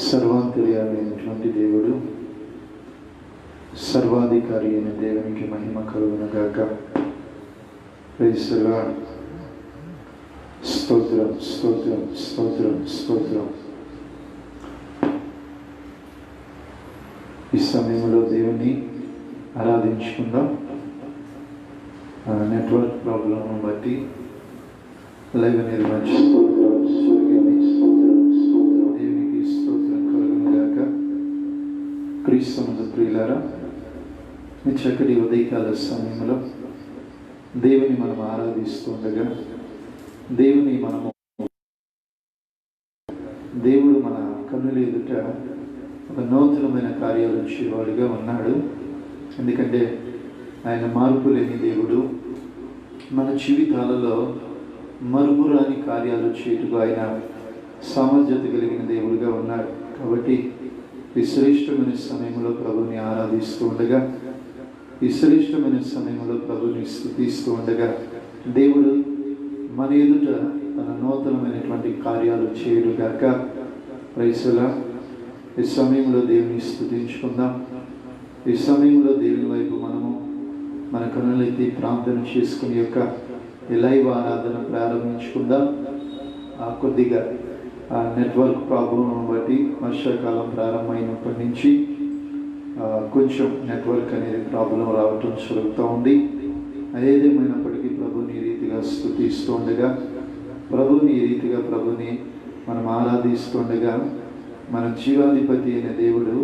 సర్వాంతర్యామైనటువంటి దేవుడు, సర్వాధికారి అయిన దేవునికి మహిమ కలుగునుగాక. Praise the Lord. స్తోత్రం స్తోత్రం స్తోత్రం స్తోత్రం. ఈ సమయంలో దేవుని ఆరాధించుకుందాం. నెట్వర్క్ ప్రాబ్లం బట్టి లైవ్ అనేది మంచి దేవునికి స్తోత్రం కలుగునుగాక. క్రీస్తునందు ప్రియులారా, ఈ చక్కటి ఉదయకాల సమయంలో దేవుని మనం ఆరాధిస్తుండగా దేవుడు మన కన్నుల ఎదుట ఒక నూతనమైన కార్యాలు చేసేవాడుగా ఉన్నాడు. ఎందుకంటే ఆయన మార్పు లేని దేవుడు. మన జీవితాలలో మరుపురాని కార్యాలు చేయుటకు ఆయన సామర్థ్యత కలిగిన దేవుడుగా ఉన్నాడు. కాబట్టి ఈ శ్రేష్టమైన సమయంలో ప్రభుని ఆరాధిస్తూ ఉండగా, ఈ శ్రేష్టమైన సమయంలో ప్రభుని స్తుతిస్తూ ఉండగా దేవుడు మన ఎదుట తన నూతనమైనటువంటి కార్యాలు చేయుడుగాక. Praise the lord. ఈ సమయంలో దేవుని స్తుతించుకుందాం. ఈ సమయంలో దేవుని వైపు మనము మన కన్నులెత్తి ప్రార్థన చేసుకుని యొక్క ఈ లైవ్ ఆరాధన ప్రారంభించుకుందాం. కొద్దిగా నెట్వర్క్ ప్రాబ్లం బట్టి వర్షాకాలం ప్రారంభమైనప్పటి నుంచి కొంచెం నెట్వర్క్ అనేది ప్రాబ్లం రావటం జరుగుతూ ఉంది. ఏదేమైనప్పటికీ ప్రభుని ఈ రీతిగా స్తుతిస్తూ ఉండగా, ప్రభుని మనం ఆరాధిస్తుండగా, మన జీవాధిపతి అయిన దేవుడు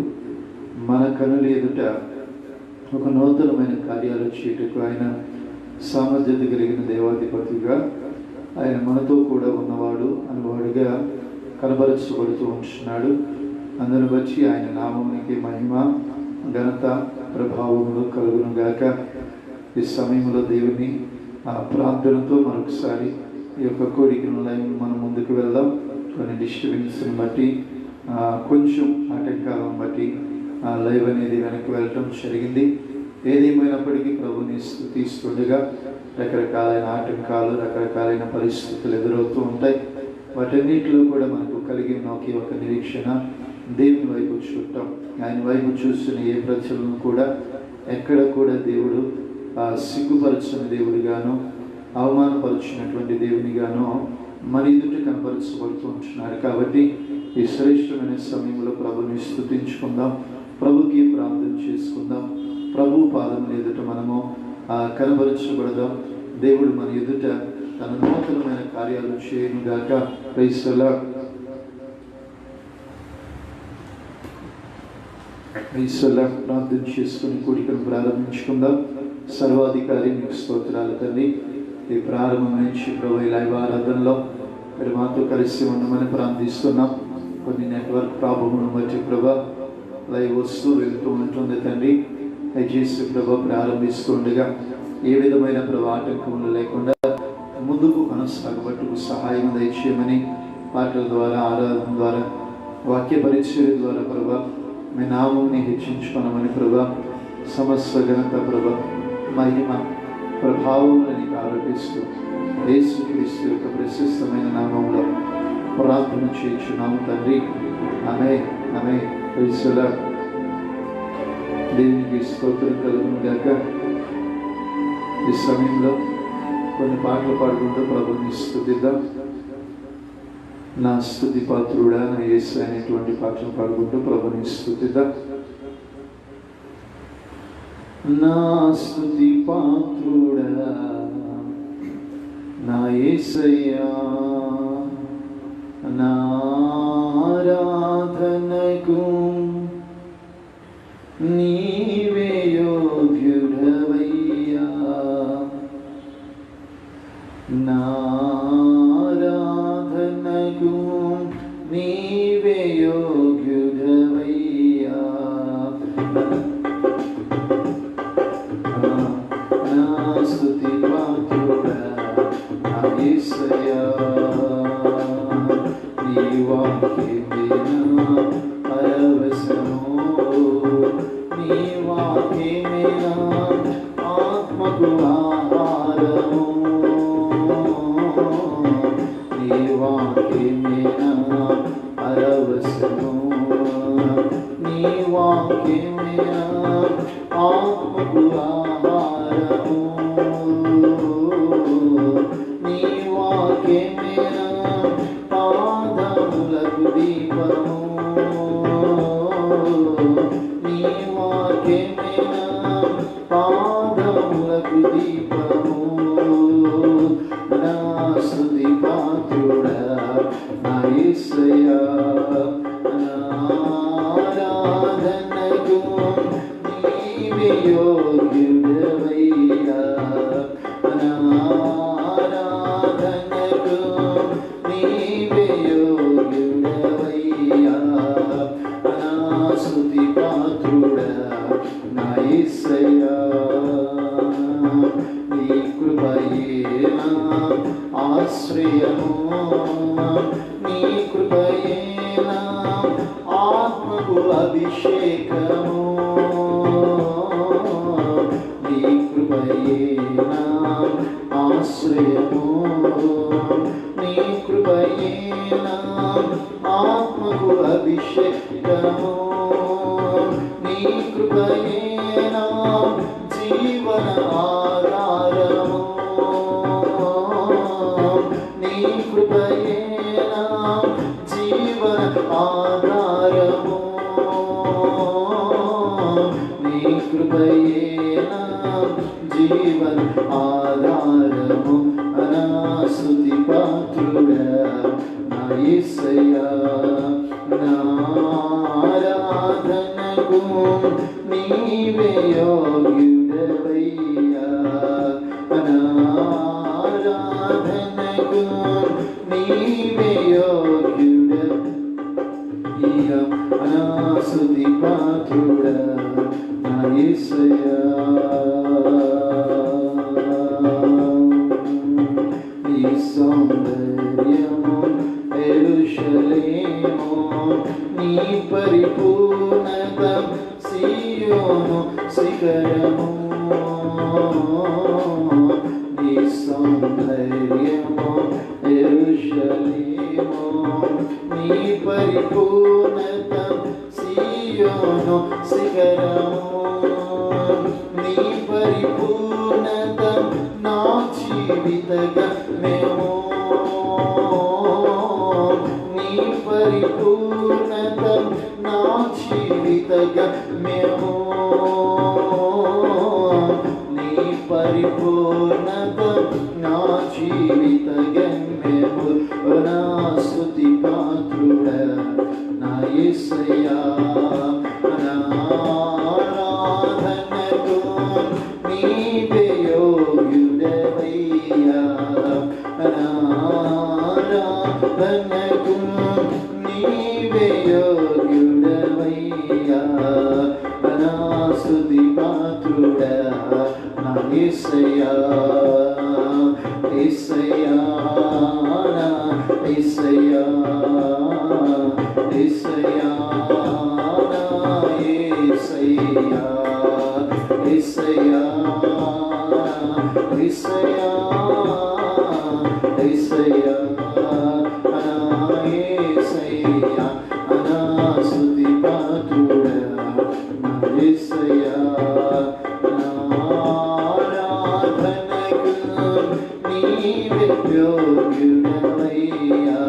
మన కనుల ఎదుట ఒక నూతనమైన కార్యాలు చేయుటకు ఆయన సామర్థ్యత కలిగిన దేవాధిపతిగా, ఆయన మనతో కూడా ఉన్నవాడు అనువాడుగా కనబరచబడుతూ ఉంటున్నాడు. అందును బట్టి ఆయన నామమునికి మహిమ, ఘనత, ప్రభావములు కలుగునుగాక. ఈ సమయంలో దేవుని ప్రార్థనతో మరొకసారి ఈ యొక్క కోరికను మనం ముందుకు వెళ్దాం. కొన్ని డిస్టర్బెన్స్ని బట్టి, కొంచెం ఆటంకాలను బట్టి లైవ్ అనేది వెనక్కి వెళ్ళటం జరిగింది. ఏదేమైనప్పటికీ ప్రభుని స్తుతిస్తుండగా రకరకాలైన ఆటంకాలు, రకరకాలైన పరిస్థితులు ఎదురవుతూ ఉంటాయి. వాటన్నిటిలో కూడా మనకు కలిగిన ఒకే ఒక నిరీక్షణ దేవుని వైపు చూడటం. ఆయన వైపు చూస్తున్న ఏ ప్రజలను కూడా ఎక్కడ కూడా దేవుడు సిగ్గుపరచని దేవుడిగానో, అవమానపరుచినటువంటి దేవునిగానో మన ఎదుట కనపరచబడుతూ ఉంటున్నాడు. కాబట్టి ఈ శ్రేష్టమైన సమయంలో ప్రభుని స్తుతించుకుందాం, ప్రభుకి ప్రార్థన చేసుకుందాం, ప్రభు పాదముల ఎదుట మనము కనబరచబడదాం. దేవుడు మన ఎదుట తన నూతనమైన కార్యాలు చేయనుగాక. Praise the Lord. Praise the Lord. ప్రార్థన చేసుకుని కూడికను ప్రారంభించుకుందాం. సర్వాధికారి మీకు స్తోత్రాలు తండ్రి. ఈ ప్రారంభం నుంచి ప్రభు ఈ లైవ్ ఆరాధనలో మీరు మాతో కలిసి ఉండమని ప్రార్థిస్తున్నాం. కొన్ని నెట్వర్క్ ప్రాబ్లమ్ను బట్టి ప్రభా లైవ్ వస్తూ వెళ్తూ ఉంటుంది తండ్రి. దయచేసి ప్రభా ప్రారంభిస్తుండగా ఏ విధమైన ప్రభా ఆటంకములు లేకుండా ముందుకు కొనసాగబట్టుకు సహాయం దయచేయమని పాటల ద్వారా, ఆరాధన ద్వారా, వాక్య పరిచర్య ద్వారా ప్రభా మీ నామంని హెచ్చించుకోనమని ప్రభా సమస్త ఘనత ప్రభా మహిమ ప్రభావములని ఆరోపిస్తూ యేసుక్రీస్తు యొక్క ప్రశస్తమైన నామంలో ప్రార్థన చేయించున్నాము తండ్రి. Amen amen. Praise the Lord. దేవునికి స్తోత్రం కలుగునుగాక. ఈ సమయంలో కొన్ని పాటలు పాడుకుంటూ ప్రభుని స్తుతిద్దాం. నా స్తుతి పాత్రుడా నా యేసు అనేటువంటి పాటలు పాడుకుంటూ ప్రభుని స్తుతిద్దాం. నా స్తుతి పాత్రుడా నా యేసయ్యా, నా ఆరాధనకు నీవే యోగ్యుడవయ్యా, నా ఆరాధనకు నీవే యోగ్యుడవయ్యా, నా స్తుతి పాత్రుడా నా యేసయ్యా, నీ వాక్యమే నా పరవశము, నీ వాక్యమే నా ఆత్మకు ఆహారము, నీ వాక్యమే నా పరవశము నీ వాక్యమే ఆత్మకు ఆహారము నీ వాక్యమే పాదములకు దీపము నీ వాక్యమే పాదములకు దీపము నా స్తుతి పాత్రుడా నా యేసయ్యా నా ఆరాధనకు నీవే యోగ్యుడవయ్యా నా ఆరాధనకు నీవే యోగ్యుడవయ్యా నా స్తుతి పాత్రుడా నా యేసయ్యా నీ కృపయే నా ఆశ్రయము నీ కృపయే నా ఆత్మకు అభిషేకము నీ కృపయే నా ఆశ్రయము నీ కృపయే నా ఆత్మకు అభిషేకము నీ కృపయే నా జీవన ఆధారము నీ కృపయే నా జీవన ఆధారము నీ కృపయే నా జీవన ఆధారము నా స్తుతి పాత్రుడా నా యేసయ్యా నా ఆరాధనకు నీవే యోగ్యుడవయ్యా నా ఆరాధనకు నీవే యోగ్యుడవయ్యా నా స్తుతి పాత్రుడా నా యేసయ్యా నీ సౌందర్యము యెరూషలేము నీ పరిపూర్ణత సీయోను శిఖరము నీ సౌందర్యము యెరూషలేము నీ పరిపూర్ణత సీయోను శిఖరము నీ పరిపూర్ణత నా జీవిత గమ్యము నీ పరిపూర్ణత నా జీవిత గమ్యము నీ పరిపూర్ణత నా జీవిత గమ్యము నా స్తుతి పాత్రుడా నా యేసయ్యా నా ఆరాధనకు నీవే యోగ్యుడవయ్యా నా ఆరాధనకు నీవే యోగ్యుడవయ్యా నా స్తుతి పాత్రుడా నా యేసయ్యా యేసయ్యా నా యేసయ్యా యేసయ్యా నా యేసయ్యా యేసయ్యా యేసయ్యా యేసయ్యా నా యేసయ్యా నా స్తుతి పాత్రుడా నా యేసయ్యా నా ఆరాధనకు నీవే యోగ్యుడవయ్యా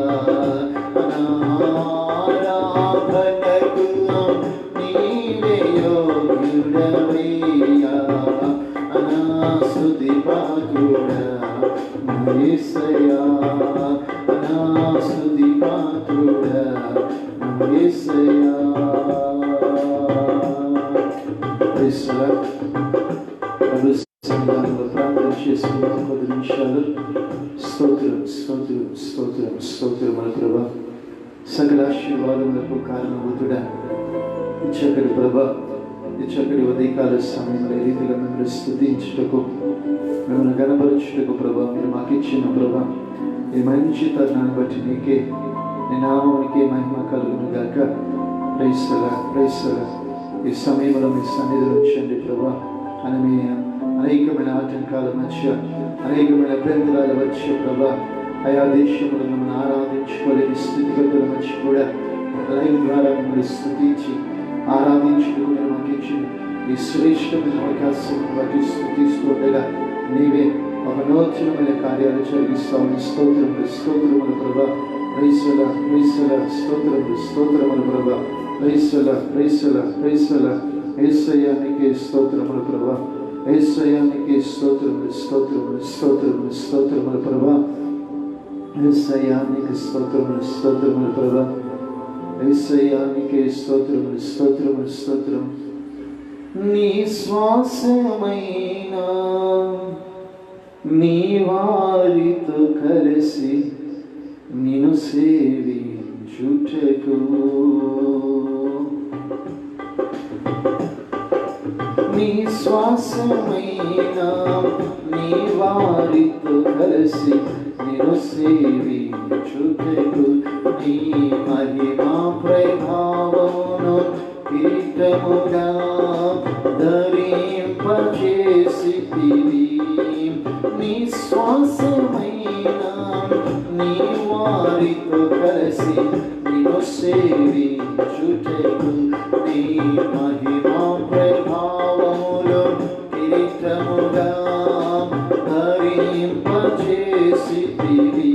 నా ఆరాధనకు నీవే యోగ్యుడవయ్యా నా స్తుతి పాత్రుడా నా యేసయ్యా నా స్తుతి పాత్రుడా నా యేసయ్యా ప్రభు సంఘంలో ప్రార్థన చేసుకున్నాం 10 నిమిషాలు. స్తోత్రం స్తోత్రం స్తోత్రం స్తోత్రం మన ప్రభా సకల ఆశీర్వాదములకు కారణభూతుడా ఈ చక్కటి ప్రభా ఈ చక్కటి ఉదయకాల సమయంలో ఈ రీతిగా మిమ్మల్ని స్తుతించుటకు మిమ్మల్ని గణపరచుటకు ప్రభా మీరు మాకు ఇచ్చిన ప్రభా ఈ మంచి తరుణాన్ని బట్టి నీకే నీ నామానికి మహిమ కలుగును గాక. ప్రైస్తలా ఈ సమయంలో మీ సన్నిధిలో ఉంచండి ప్రభా. అనేకమైన ఆటంకాల మధ్య అనేకమైన అభ్యంతరాల వచ్చే ప్రభా ఆయా దేశంలో మిమ్మల్ని ఆరాధించుకోలేని స్థితి గంటల మధ్య కూడా లైవ్ ద్వారా మిమ్మల్ని స్తుతించి ఆరాధించుకుని మాకు ఇచ్చిన ఈ శ్రేష్టమైన అవకాశం బట్టి స్తుతిస్తుండగా నీవే ఒక నూతనమైన కార్యాలు జరిగిస్తామని స్తోత్రములు స్తోత్రములు ప్రభా. ప్రైసల ప్రైసల స్తోత్రములు స్తోత్రములు ప్రభా. ప్రైసల ప్రైసల ప్రైసల యేసయ్యానికి స్తోత్రములు ప్రభా. యేసయ్యానికి స్తోత్రములు స్తోత్రములు స్తోత్రములు స్తోత్రములు ప్రభా. యేసయ్యానికి స్తోత్రములు స్తోత్రములు ప్రభా. యేసయ్యానికి స్తోత్రములు స్తోత్రములు స్తోత్రం. నీ శ్వాసమైన నీ వారితో కలిసి నిన్ను సేవించుటకు నీ శ్వాసమైన నీ వారితో కలిసి నిన్ను సేవించుటకు నీ మహిమా ప్రభావమును కిరీటముగా ధరింపచేసితివి. నీ శ్వాసమైన నీ వారితో కలిసి నిన్ను సేవించుటకు నీ మహిమా ప్రభావములు కిరీటముగా ధరింపచేసితివి.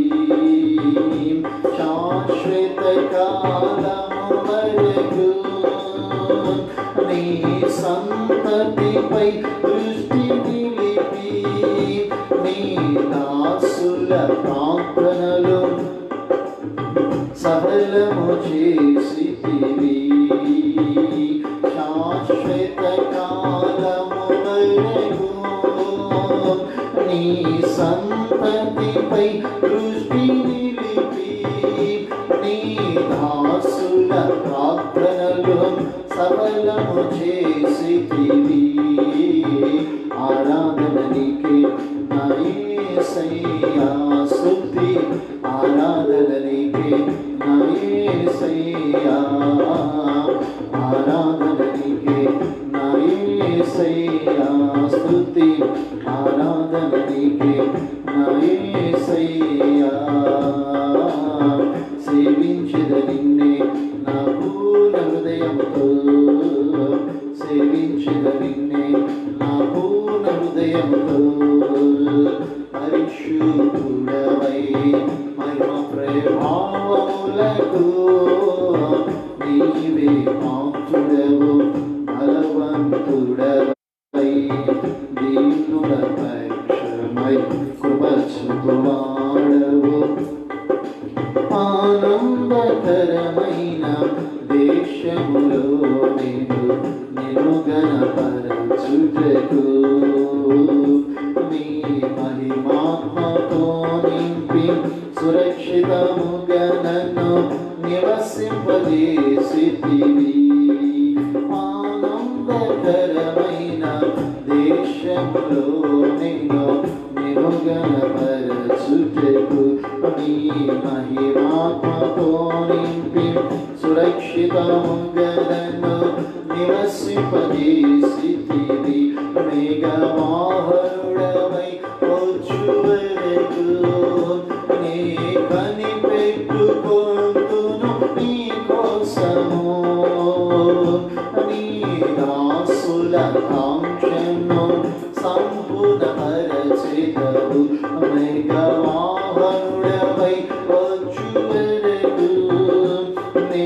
శాశ్వత కాలము వరకు నీ సంతతిపై దృష్టి నిలిపి నీ దాసుల ప్రార్థనలు సఫలము చేసితివి. శాశ్వత కాలము వరకు నీ సంతతిపై దృష్టి నిలిపి నీ దాసుల ప్రార్థనలు సఫలము చేసితివి. ఆరాధన నీకే నా యేసయ్యా స్తుతి. ఆరాధన నీకే నా యేసయ్యా. ఆరాధన నీకే నా యేసయ్యా స్తుతి. ఆరాధన నీకే నా యేసయ్యా. సేవించెద నిన్నే నా పూర్ణ హృదయముతో. సేవించెద నిన్నే నా పూర్ణ హృదయముతో. పరిశుద్ధుడవై మహిమ ప్రభావములకు నీవే పాత్రుడవు. బలవంతుడవై దీనుల పక్షమై కృప చూపువాడవు. ఆనందకరమైన దేశములో నిన్ను గణపరచుటకు నీ మహిమాత్మతో నింపి సురక్షితముగా నన్ను నివసింపజేసితివి. ఆనందకరమైన దేశములో నిన్ను గణపరచుటకు నీ మహిమాత్మతో నింపి సురక్షితముగా నన్ను నివసింపజేసితివి. మేఘవాహనుడవై వచ్చువరకు నీ కనిపెట్టుకొందును నీ కోసము. నీ దాసుల కాంక్షను సంపూర్ణపరచెదవు. మేఘవాహనుడవై వచ్చువరకు నీ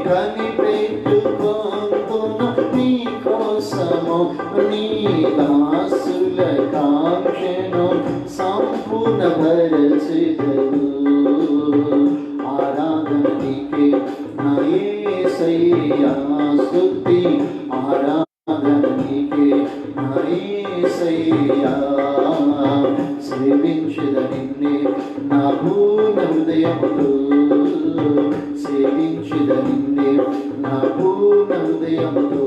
కనిపెట్టుకొందును నీ కోసము. నీ దాసుల కాంక్షను సంపూర్ణపరచెదవు. ఆరాధన నీకే నా యేసయ్యా స్తుతి. ఆరాధన నీకే నా యేసయ్యా. సేవించెద నిన్నే నా పూర్ణ హృదయముతో. సేవించెద నిన్నే నా పూర్ణ హృదయముతో.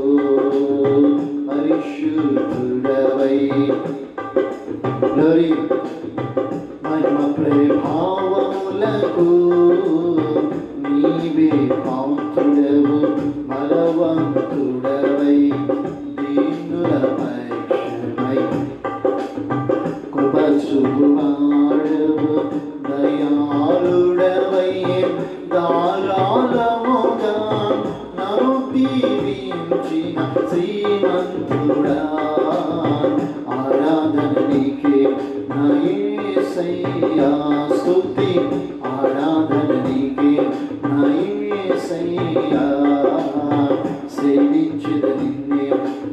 పరిశుద్ధుడవై గ్లోరీ మహిమ ప్రభావములకు నీవే పాత్రుడవు. బలవంతుడవై దీనుల పక్షమై కృప చూపువాడవు. దయాళుడవై ధారాళముగా నన్ను దీవించిన శ్రీమంతుడా, ఆరాధన నీకే నా యేసయ్యా, స్తుతి ఆరాధన నీకే నా యేసయ్యా. సేవించిన నిన్నే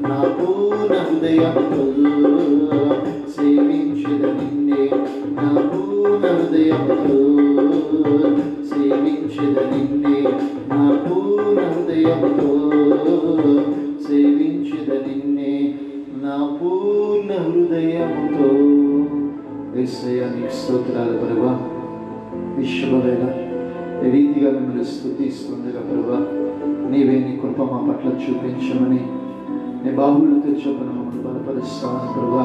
నా పూర్ణ హృదయంతో, సేవించిన నిన్నే నా పూర్ణ హృదయంతో, సేవించిన నిన్నే నా పూర్ణ హృదయంతో, సేవించిన నిన్నే నా పూర్ణ హృదయముతో. యేసయ్యా నీకు స్తోత్రాలు ప్రభువా. విశ్వవేళ ఏ రీతిగా మిమ్మల్ని స్తుతిస్తుండగా ప్రభువా, నీవే నీ కృప మా పట్ల చూపించమని నీ బాహువులతో చొప్పున మమ్మల్ని బలపరుస్తాను ప్రభువా.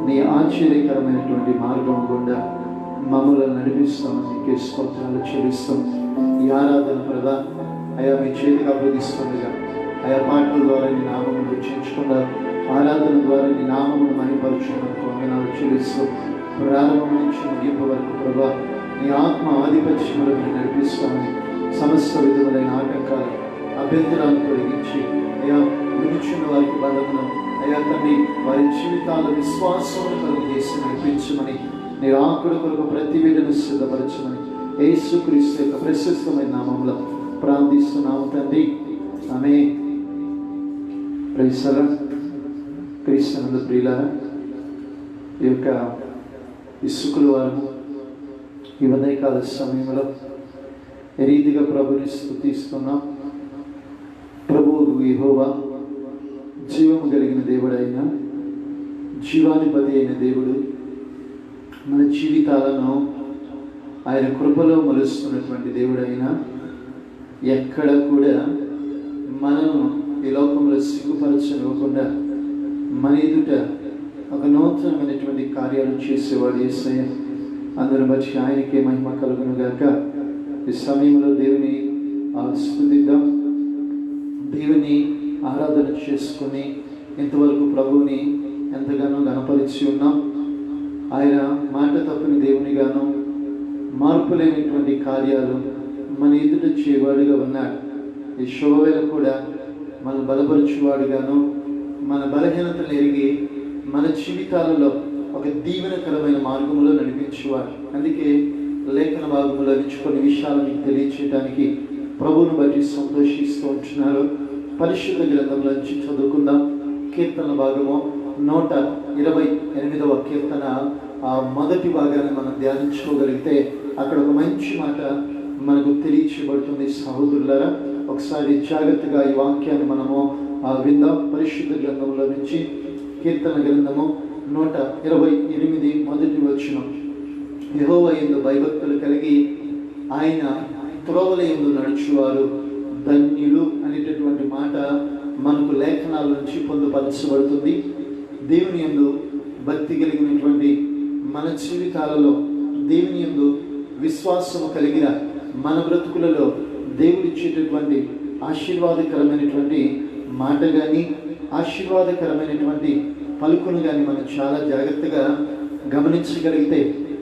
నీ ఆశ్చర్యకరమైనటువంటి మార్గం గుండా మమ్మల్ని నడిపిస్తామని నీకే స్తోత్రాలు చెల్లిస్తాం. ఈ ఆరాధన ప్రభువా అయా మీ చేతికి అప్పగిస్తుండగా ఆయా పాటల ద్వారా నీ నామమును రక్షించుకున్నారు, ఆరాధన ద్వారా నీ నామమును మహిమపరచుకున్నందుకు వందనాలు చెల్లిస్తూ ప్రారంభం నుంచి ముగింపు వరకు ప్రభువా నీ ఆత్మ ఆధిపత్యములు మీరు నడిపిస్తామని సమస్త విధములైన ఆటంకాలు అభ్యంతరాలను తొలగించి అయా వినిచున్న వారికి బలమును అయా తండ్రి వారి జీవితాల విశ్వాసమును కలుగజేసి నడిపించమని నీ ఆకుడు కొరకు ప్రతి బిడ్డను సిద్ధపరచమని యేసుక్రీస్తు యొక్క ప్రశస్తమైన నామములో ప్రార్థిస్తున్నాము తండ్రి, ఆమేన్. Praise the lord. క్రీస్తునందు ప్రియులారా, ఈ యొక్క శుక్రవారం ఈ ఉదయకాల సమయంలో ఏ రీతిగా ప్రభుని స్తుతిస్తున్నాం. ప్రభువు యెహోవా జీవము కలిగిన దేవుడైన జీవాధిపతి అయిన దేవుడు మన జీవితాలను ఆయన కృపలో మలుస్తున్నటువంటి దేవుడైన ఎక్కడ కూడా మనం ఈ లోకంలో సిగ్గుపరచనివ్వకుండా మన ఎదుట ఒక నూతనమైనటువంటి కార్యాలు చేసేవాడు యేసయ్య. అందరూ బట్టి ఆయనకే మహిమ కలుగును గాక. ఈ సమయంలో దేవుని స్తుతిద్దాం, దేవుని ఆరాధన చేసుకుని ఇంతవరకు ప్రభువుని ఎంతగానో గణపరిచి ఉన్నాం. ఆయన మాట తప్పని దేవునిగాను మార్పు లేనటువంటి కార్యాలు మన ఎదుట చేయవాడుగా ఉన్నాడు. ఈ శుభవేళ కూడా మన బలపరచువాడుగాను మన బలహీనతలు ఎరిగి మన జీవితాలలో ఒక దీవెనకరమైన మార్గంలో నడిపించేవాడు. అందుకే లేఖన భాగంలో నుంచి కొన్ని విషయాలు మీకు తెలియచేయడానికి ప్రభువును బట్టి సంతోషిస్తూ ఉంటున్నారు. పరిశుద్ధ గ్రంథంలో నుంచి చదువుకుందాం. కీర్తన భాగము 128వ కీర్తన మొదటి భాగాన్ని మనం ధ్యానించుకోగలిగితే అక్కడ ఒక మంచి మాట మనకు తెలియచేయబడుతుంది. సహోదరులారా, ఒకసారి జాగ్రత్తగా ఈ వాక్యాన్ని మనము విందాం. పరిశుద్ధ గ్రంథంలో నుంచి కీర్తన గ్రంథము 128 మొదటి వచనం. యెహోవా యందు భయభక్తులు కలిగి ఆయన త్రోవల యందు నడుచువారు ధన్యులు అనేటటువంటి మాట మనకు లేఖనాల నుంచి పొందుపరచబడుతుంది. దేవుని యందు భక్తి కలిగినటువంటి మన జీవితాలలో, దేవుని యందు విశ్వాసము కలిగిన మన బ్రతుకులలో దేవుడిచ్చేటటువంటి ఆశీర్వాదకరమైనటువంటి మాట కానీ ఆశీర్వాదకరమైనటువంటి పలుకును కానీ మనం చాలా జాగ్రత్తగా గమనించగలిగితే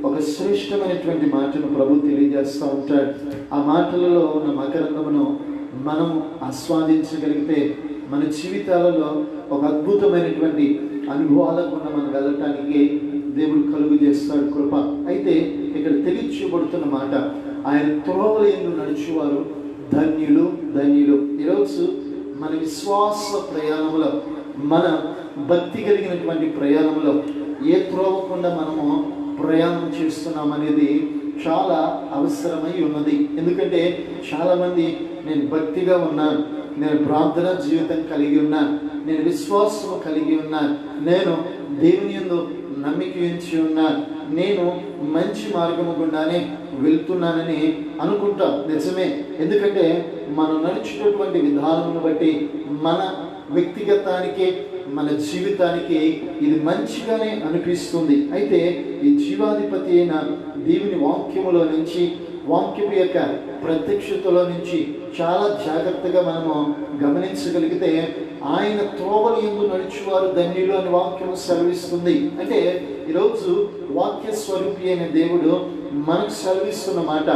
ఒక శ్రేష్టమైనటువంటి మాటను ప్రభు తెలియజేస్తూ ఉంటాడు. ఆ మాటలలో ఉన్న మకరందమును మనం ఆస్వాదించగలిగితే మన జీవితాలలో ఒక అద్భుతమైనటువంటి అనుభవాలకు మనం వెళ్ళటానికి దేవుడు కలుగు చేస్తాడు కృప. అయితే ఇక్కడ తెలియచేయబడుతున్న మాట, ఆయన త్రోవల యందు నడుచువారు ధన్యులు ధన్యులు. ఈరోజు మన విశ్వాస ప్రయాణంలో, మన భక్తి కలిగినటువంటి ప్రయాణంలో ఏ త్రోవకుండా మనము ప్రయాణం చేస్తున్నాం అనేది చాలా అవసరమై ఉన్నది. ఎందుకంటే చాలామంది నేను భక్తిగా ఉన్నాను, నేను ప్రార్థన జీవితం కలిగి ఉన్నాను, నేను విశ్వాసం కలిగి ఉన్నాను, నేను దేవుని యందు నమ్మిక ఉంచి ఉన్నాను, నేను మంచి మార్గము గుండానే వెళ్తున్నానని అనుకుంటాం. నిజమే, ఎందుకంటే మనం నడిచేటటువంటి విధానమును బట్టి మన వ్యక్తిగతానికి, మన జీవితానికి ఇది మంచిగానే అనిపిస్తుంది. అయితే ఈ జీవాధిపతి అయిన దేవుని వాక్యములో నుంచి, వాక్యము యొక్క ప్రత్యక్షతలో నుంచి చాలా జాగ్రత్తగా మనము గమనించగలిగితే ఆయన త్రోవల యందు నడుచువారు ధన్యులు అని వాక్యము సెలవిస్తుంది. అంటే ఈరోజు వాక్య స్వరూపి అయిన దేవుడు మనకు సెలవిస్తున్న మాట,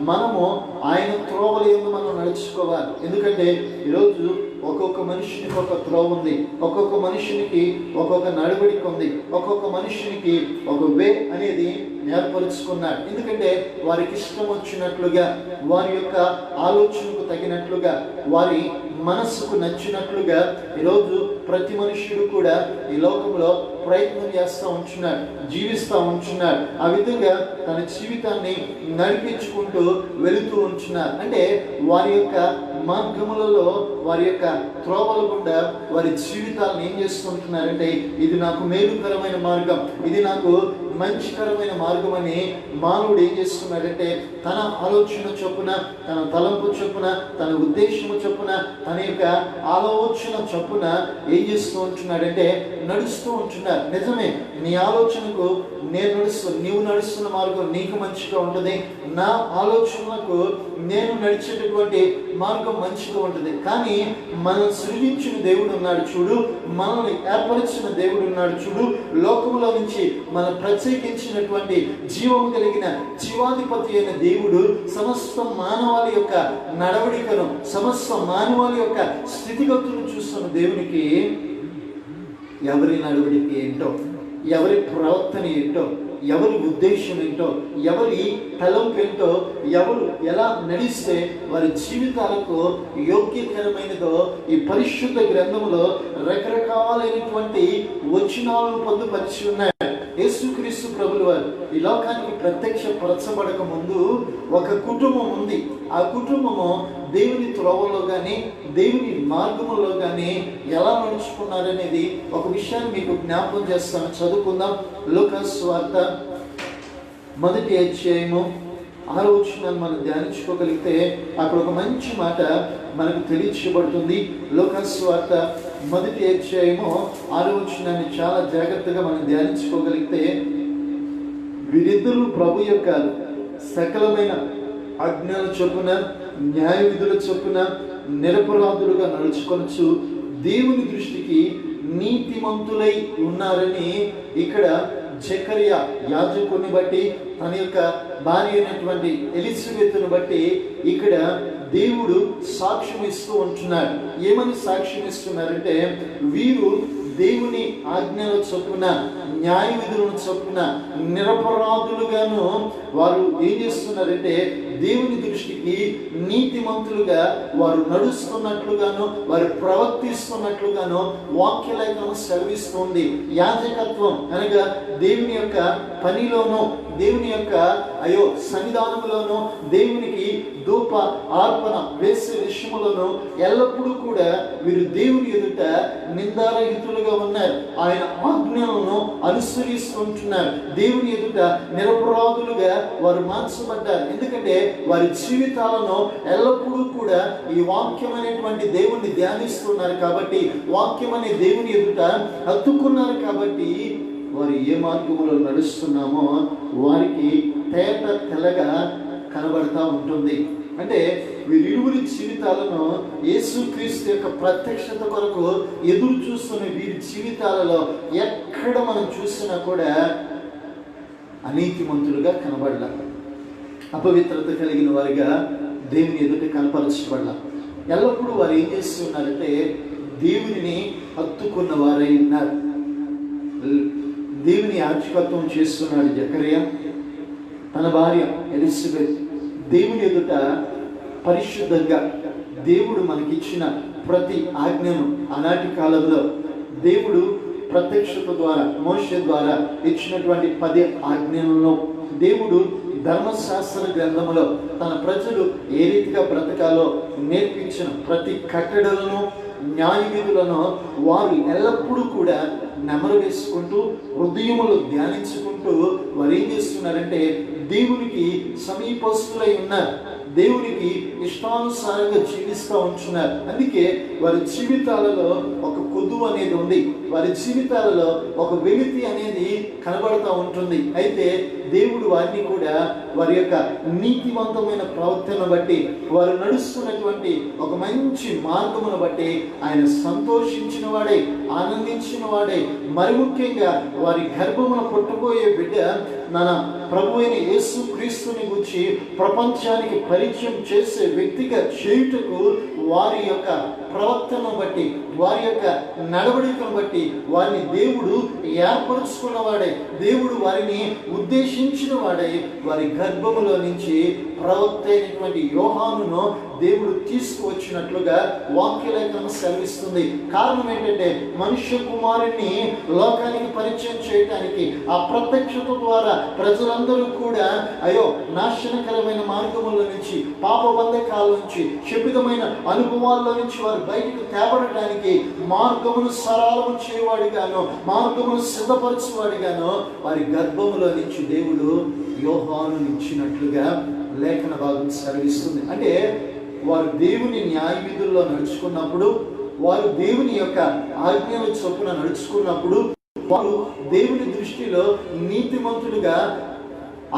మనము ఆయన త్రోవల యందు మనం నడుచుకోవాలి. ఎందుకంటే ఈరోజు ఒక్కొక్క మనిషినికి ఒక త్రోవ ఉంది, ఒక్కొక్క మనిషినికి ఒక్కొక్క నడవడిక ఉంది, ఒక్కొక్క మనిషినికి ఒక వే అనేది ఏర్పరుచుకున్నాడు. ఎందుకంటే వారికి ఇష్టం వచ్చినట్లుగా, వారి యొక్క ఆలోచనకు తగినట్లుగా, వారి మనస్సుకు నచ్చినట్లుగా ఈరోజు ప్రతి మనుష్యుడు కూడా ఈ లోకంలో ప్రయత్నం చేస్తూ ఉంటున్నాడు, జీవిస్తూ ఉంటున్నాడు. ఆ విధంగా తన జీవితాన్ని నడిపించుకుంటూ వెళుతూ ఉంటున్నారు. అంటే వారి యొక్క మార్గములలో, వారి యొక్క త్రోవల గుండా వారి జీవితాలను ఏం చేస్తుంటున్నారంటే, ఇది నాకు మేలుకరమైన మార్గం, ఇది నాకు మంచికరమైన మార్గం అని మానవుడు ఏం చేస్తున్నాడంటే తన ఆలోచన చొప్పున, తన తలంపు చొప్పున, తన ఉద్దేశము చొప్పున, తన యొక్క ఆలోచన చొప్పున ఏం చేస్తూ ఉంటున్నాడంటే నడుస్తూ ఉంటున్నారు. నిజమే, నీ ఆలోచనకు నీవు నడుస్తున్న మార్గం నీకు మంచిగా ఉంటుంది, నా ఆలోచనలకు నేను నడిచేటటువంటి మార్గం మంచిగా ఉంటుంది. కానీ మనం సృజించిన దేవుడు ఉన్నాడు చూడు, మనల్ని ఏర్పరిచిన దేవుడు ఉన్నాడు చూడు, లోకంలో నుంచి మనం ప్రత్యేకించినటువంటి జీవము కలిగిన జీవాధిపతి అయిన దేవుడు సమస్త మానవాళి యొక్క నడవడికను, సమస్త మానవాళి యొక్క స్థితిగతులను చూస్తున్న దేవునికి ఎవరి నడవడిక ఏంటో, ఎవరి ప్రవర్తన ఏంటో, ఎవరి ఉద్దేశం ఏంటో, ఎవరి తలంపు ఏంటో, ఎవరు ఎలా నడిస్తే వారి జీవితాలకు యోగ్యకరమైనదో ఈ పరిశుద్ధ గ్రంథములో రకరకాలైనటువంటి వచనాలను పొందుపరిచి ఉన్నాయి. యేసుక్రీస్తు ప్రభుల వారు ఈ లోకానికి ప్రత్యక్షపరచబడక ముందు ఒక కుటుంబం ఉంది. ఆ కుటుంబము దేవుని త్రోవలో కానీ, దేవుని మార్గములో కానీ ఎలా నడుచుకున్నారనేది ఒక విషయాన్ని మీకు జ్ఞాపకం చేస్తాను. చదువుకుందాం. లూకా సువార్త 1వ అధ్యాయము 6వ వచనాన్ని మనం ధ్యానించుకోగలిగితే అక్కడ ఒక మంచి మాట మనకు తెలియచేయబడుతుంది. లూకా సువార్త 1వ అధ్యాయము 6వ వచనాన్ని చాలా జాగ్రత్తగా మనం ధ్యానించుకోగలిగితే, వీరిద్దరూ ప్రభు యొక్క సకలమైన ఆజ్ఞల చొప్పున, న్యాయ విధుల చొప్పున నిరపరాధులుగా నడుచుకొనొచ్చు దేవుని దృష్టికి నీతిమంతులై ఉన్నారని ఇక్కడ జకరియా యాజకుని బట్టి, తన యొక్క భార్య అయినటువంటి ఎలిజబెత్తును బట్టి ఇక్కడ దేవుడు సాక్ష్యం ఇస్తూ ఉంటున్నాడు. ఏమని సాక్ష్యం ఇస్తున్నారంటే, వీరు దేవుని ఆజ్ఞల చొప్పున, న్యాయ విధులను చొప్పున నిరపరాధులుగాను వారు ఏం చేస్తున్నారంటే దేవుని దృష్టికి నీతిమంతులుగా వారు నడుస్తున్నట్లుగాను, వారు ప్రవర్తిస్తున్నట్లుగాను వాక్యలేఖనం సెలవిస్తుంది. యాజకత్వం అనగా దేవుని యొక్క పనిలోనూ, దేవుని యొక్క సన్నిధానంలోనూ, దేవునికి ధూప అర్పణ వేసే విషయంలోనూ ఎల్లప్పుడూ కూడా వీరు దేవుని ఎదుట నిందారహితులుగా ఉన్నారు. ఆయన ఆజ్ఞలను అనుసరిస్తుంటున్నారు. దేవుని ఎదుట నిరపరాధులుగా వారు మార్చబడ్డారు. ఎందుకంటే వారి జీవితాలను ఎల్లప్పుడూ కూడా ఈ వాక్యం అనేటువంటి దేవుణ్ణి ధ్యానిస్తున్నారు కాబట్టి, వాక్యం అనే దేవుని ఎదుట హత్తుకున్నారు కాబట్టి, వారు ఏ మార్గంలో నడుస్తున్నామో వారికి తేట తెల్లగా కనబడతా ఉంటుంది. అంటే వీరిరువురి జీవితాలను యేసుక్రీస్తు యొక్క ప్రత్యక్షత కొరకు ఎదురు చూస్తున్న వీరి జీవితాలలో ఎక్కడ మనం చూసినా కూడా అనీతిమంతులుగా కనబడలా, అపవిత్రత కలిగిన వారిగా దేవుని ఎదుట కనపరచబడలా. ఎల్లప్పుడూ వారు ఏం చేస్తున్నారంటే దేవుని హత్తుకున్న వారై ఉన్నారు. దేవుని యాజకత్వం చేస్తున్నాడు జకరియా, తన భార్య ఎలిజబెత్ దేవుని ఎదుట పరిశుద్ధంగా దేవుడు మనకిచ్చిన ప్రతి ఆజ్ఞను, ఆనాటి కాలంలో దేవుడు ప్రత్యక్షత ద్వారా, మోషే ద్వారా ఇచ్చినటువంటి 10 ఆజ్ఞలను దేవుడు ధర్మశాస్త్ర గ్రంథములో తన ప్రజలు ఏ రీతిగా బ్రతకాలో నేర్పించిన ప్రతి కట్టడలను, న్యాయ విధులను వారు ఎల్లప్పుడూ కూడా నెమరు వేసుకుంటూ, హృదయములు ధ్యానించుకుంటూ వారు ఏం చేస్తున్నారంటే దేవునికి సమీపస్తులై ఉన్నారు, దేవునికి ఇష్టానుసారంగా జీవిస్తూ ఉంటున్నారు. అందుకే వారి జీవితాలలో ఒక కొదువు అనేది ఉంది, వారి జీవితాలలో ఒక వెలితి అనేది కనబడుతూ ఉంటుంది. అయితే దేవుడు వారిని కూడా వారి యొక్క నీతివంతమైన ప్రవర్తన బట్టి, వారు నడుస్తున్నటువంటి ఒక మంచి మార్గమును బట్టి ఆయన సంతోషించిన వాడే, ఆనందించిన వాడే. మరి ముఖ్యంగా వారి గర్భమున పుట్టబోయే బిడ్డ మన ప్రభు అయిన యేసు క్రీస్తుని గురించి ప్రపంచానికి పరిచయం చేసే వ్యక్తిగా చేయుటకు వారి యొక్క ప్రవర్తనను బట్టి, వారి యొక్క నడవడికను బట్టి వారిని దేవుడు ఏర్పరుచుకున్నవాడే, దేవుడు వారిని ఉద్దేశించిన వాడే. వారి గర్భములో నుంచి ప్రవక్త అయినటువంటి యోహానును దేవుడు తీసుకువచ్చినట్లుగా వాక్యలేఖనం సెలవిస్తుంది. కారణం ఏంటంటే మనుష్య కుమారుని లోకానికి పరిచయం చేయడానికి, ఆ ప్రత్యక్షత ద్వారా ప్రజలందరూ కూడా అయ్యో నాశనకరమైన మార్గముల నుంచి, పాప బంధకాల నుంచి, శపితమైన అనుభవాల్లో నుంచి వారు బయటకు తేబడటానికి మార్గమును సరళము చేయవాడిగాను, మార్గమును సిద్ధపరచువాడిగాను వారి గర్భములో నుంచి దేవుడు యోహాను ఇచ్చినట్లుగా లేఖన భాగం సెలవిస్తుంది. అంటే వారు దేవుని న్యాయ విధుల్లో నడుచుకున్నప్పుడు, వారు దేవుని యొక్క ఆజ్ఞల చొప్పున నడుచుకున్నప్పుడు, వారు దేవుని దృష్టిలో నీతిమంతులుగా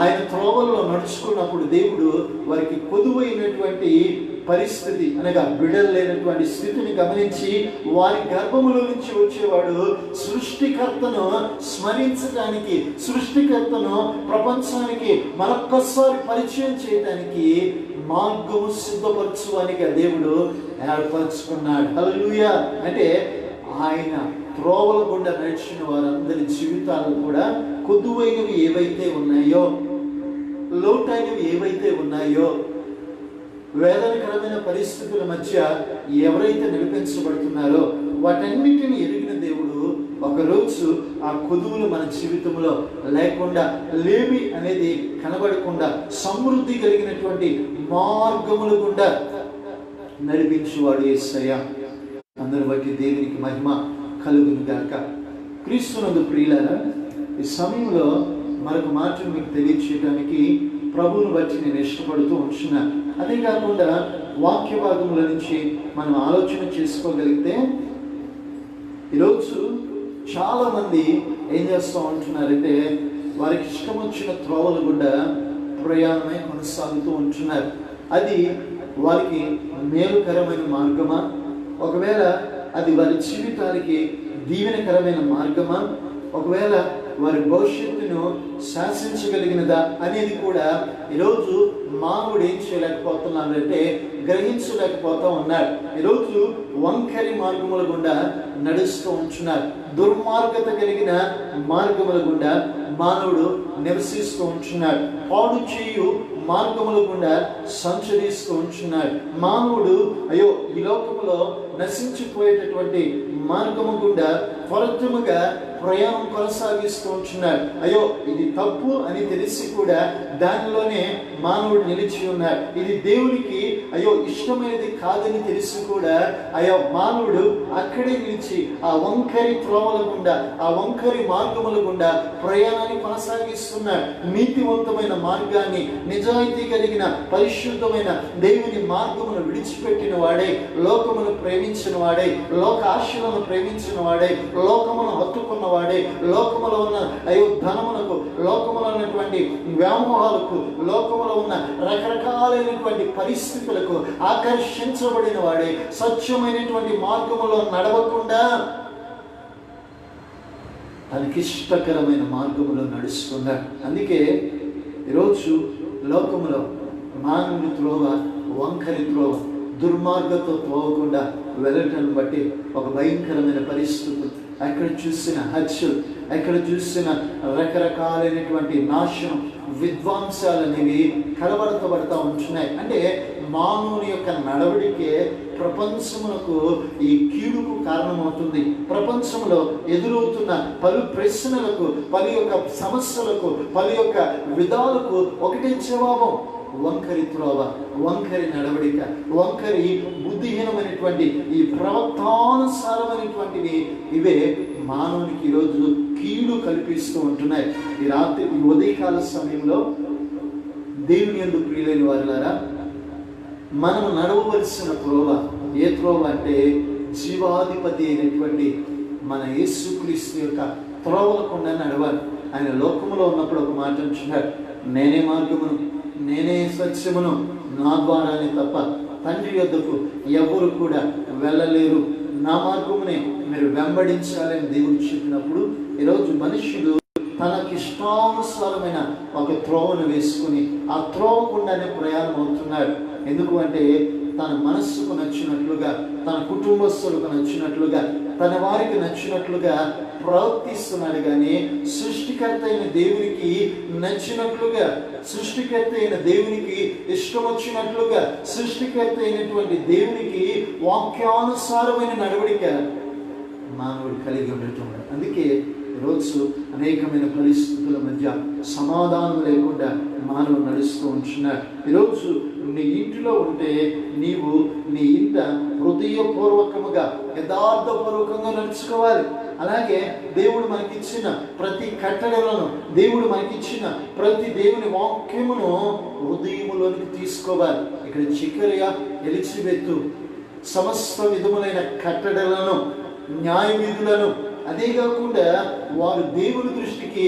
ఆయన త్రోవల్లో నడుచుకున్నప్పుడు దేవుడు వారికి కొదువైనటువంటి పరిస్థితి అనగా బిడ్డలు లేనటువంటి స్థితిని గమనించి వారి గర్భములో నుంచి వచ్చేవాడు సృష్టికర్తను స్మరించడానికి, సృష్టికర్తను ప్రపంచానికి మరొక్కసారి పరిచయం చేయడానికి మార్గము సిద్ధపరచువానికి దేవుడు ఏర్పరచుకున్నాడు. హల్లెలూయా. అంటే ఆయన త్రోవల గుండా నడిచిన వారందరి జీవితాలు కూడా కొద్దువైనవి ఏవైతే ఉన్నాయో, లోటైనవి ఏవైతే ఉన్నాయో, వేదనకరమైన పరిస్థితుల మధ్య ఎవరైతే నడిపించబడుతున్నారో వాటన్నిటిని ఎరిగిన దేవుడు ఒకరోజు ఆ కొదువులు మన జీవితంలో లేకుండా, లేమి అనేది కనబడకుండా సమృద్ధి కలిగినటువంటి మార్గముల గుండా నడిపించేవాడు యేసయ్య. అందరి బట్టి దేవునికి మహిమ కలుగును గాక. క్రీస్తునందు ప్రియులారా, ఈ సమయంలో మరొక మాటను మీకు తెలియచేయడానికి ప్రభువును బట్టి నేను ఇష్టపడుతూ ఉంటున్నాను. అదే కాకుండా వాక్య భాగముల నుంచి మనం ఆలోచన చేసుకోగలిగితే ఈరోజు చాలామంది ఏం చేస్తూ ఉంటున్నారంటే వారికి ఇష్టం వచ్చిన త్రోవలు గుండా ప్రయాణమై కొనసాగుతూ ఉంటున్నారు. అది వారికి మేలుకరమైన మార్గమా, ఒకవేళ అది వారి జీవితానికి దీవెనకరమైన మార్గమా, ఒకవేళ వారి భవిష్యత్తును శాసించగలిగినదా అనేది కూడా ఈరోజు మానవుడు ఏం చేయలేకపోతున్నాడంటే గ్రహించలేకపోతూ ఉన్నాడు. ఈరోజు వంకరి మార్గముల గుండా నడుస్తూ ఉంటున్నారు. దుర్మార్గత కలిగిన మార్గముల గుండా మానవుడు నివసిస్తూ ఉంటున్నాడు. పాడు చేయు మార్గముల గుండా సంచరిస్తూ ఉంటున్నాడు. మానవుడు అయ్యో ఈ లోకములో నశించిపోయేటటువంటి మార్గము గుండా త్వరితముగా ప్రయాణం కొనసాగిస్తూ ఉంటున్నాడు. అయ్యో ఇది తప్పు అని తెలిసి కూడా దానిలోనే మానవుడు నిలిచి ఉన్నాడు. ఇది దేవునికి అయ్యో ఇష్టమైనది కాదని తెలిసి కూడా అయ్యో మానవుడు అక్కడే నిలిచి ఆ వంకరి త్రోవల గుండా, ఆ వంకరి మార్గముల గుండా ప్రయాణాన్ని కొనసాగిస్తున్నాడు. నీతివంతమైన మార్గాన్ని, నిజాయితీ కలిగిన పరిశుద్ధమైన దేవుని మార్గమును విడిచిపెట్టిన వాడే, లోకమును ప్రేమించిన వాడే, లోక ఆశలను ప్రేమించిన వాడే, లోకమును హత్తుకున్న వాడే, లోకములో ఉన్న అయ్యో ధనములకు, లోకములో ఉన్నటువంటి వ్యామోహాలకు, లోకములో ఉన్న రకరకాలైనటువంటి పరిస్థితులకు ఆకర్షించబడిన వాడే, సత్యమైనటువంటి మార్గములో నడవకుండా తనకి ఇష్టకరమైన మార్గములో నడుస్తున్నాడు. అందుకే ఈరోజు లోకములో మానవుని త్రోవ వంకరి త్రోవ, దుర్మార్గంతో పోవకుండా వెళ్ళటం బట్టి ఒక భయంకరమైన పరిస్థితులు, ఎక్కడ చూసిన హత్యలు, ఎక్కడ చూసిన రకరకాలైనటువంటి నాశనం, విధ్వంసాలు అనేవి కలవరతబడతా ఉంటున్నాయి. అంటే మానవుని యొక్క నడవడికే ప్రపంచమునకు ఈ కీడుకు కారణమవుతుంది. ప్రపంచంలో ఎదురవుతున్న పలు ప్రశ్నలకు, పలు యొక్క సమస్యలకు, పలు యొక్క విధాలకు ఒకటే జవాబం: వంకరి త్రోవ, వంకరి నడవడిక, వంకరి బుద్ధిహీనమైనటువంటి ఈ ప్రవక్తానుసారమైనటువంటివి ఇవే మానవునికి ఈరోజు కీడు కల్పిస్తూ ఉంటున్నాయి. ఈ రాత్రి, ఈ ఉదయకాల సమయంలో దేవుని యందు ప్రియులైన వారులారా, మనం నడవవలసిన త్రోవ ఏ త్రోవ అంటే జీవాధిపతి అయినటువంటి మన యేసుక్రీస్తు యొక్క త్రోవలకుండా నడవాలి. ఆయన లోకములో ఉన్నప్పుడు ఒక మాట అంటున్నాడు, నేనే మార్గమును, నేనే సత్యమును, నా ద్వారానే తప్ప తండ్రి యొద్దకు ఎవరు కూడా వెళ్ళలేరు, నా మార్గమునే మీరు వెంబడించాలని దేవుడు చెప్పినప్పుడు, ఈరోజు మనుష్యుడు తనకిష్టానుసారమైన ఒక త్రోవను వేసుకుని ఆ త్రోవ గుండానే ప్రయాణం అవుతున్నాడు. ఎందుకు అంటే తన మనస్సుకు నచ్చినట్లుగా, తన కుటుంబస్తులకు నచ్చినట్లుగా, తన వారికి నచ్చినట్లుగా ప్రవర్తిస్తున్నాడు. కానీ సృష్టికర్త అయిన దేవునికి నచ్చినట్లుగా, సృష్టికర్త అయిన దేవునికి ఇష్టం వచ్చినట్లుగా, సృష్టికర్త అయినటువంటి దేవునికి వాక్యానుసారమైన నడవడిక మానవుడు కలిగి ఉండటం. అందుకే ఈరోజు అనేకమైన పరిస్థితుల మధ్య సమాధానం లేకుండా మానవుడు నడుస్తూ ఉంటున్నాడు. ఈరోజు నీ ఇంటిలో ఉంటే నీవు నీ ఇంట హృదయపూర్వకముగా యథార్థపూర్వకంగా నడుచుకోవాలి. అలాగే దేవుడు మనకిచ్చిన ప్రతి కట్టడలను, దేవుడు మనకిచ్చిన ప్రతి దేవుని వాక్యమును హృదయములోనికి తీసుకోవాలి. ఇక్కడ జకరియా, ఎలిజబెతు సమస్త విధములైన కట్టడలను, న్యాయ విధులను, అదే కాకుండా వారు దేవుని దృష్టికి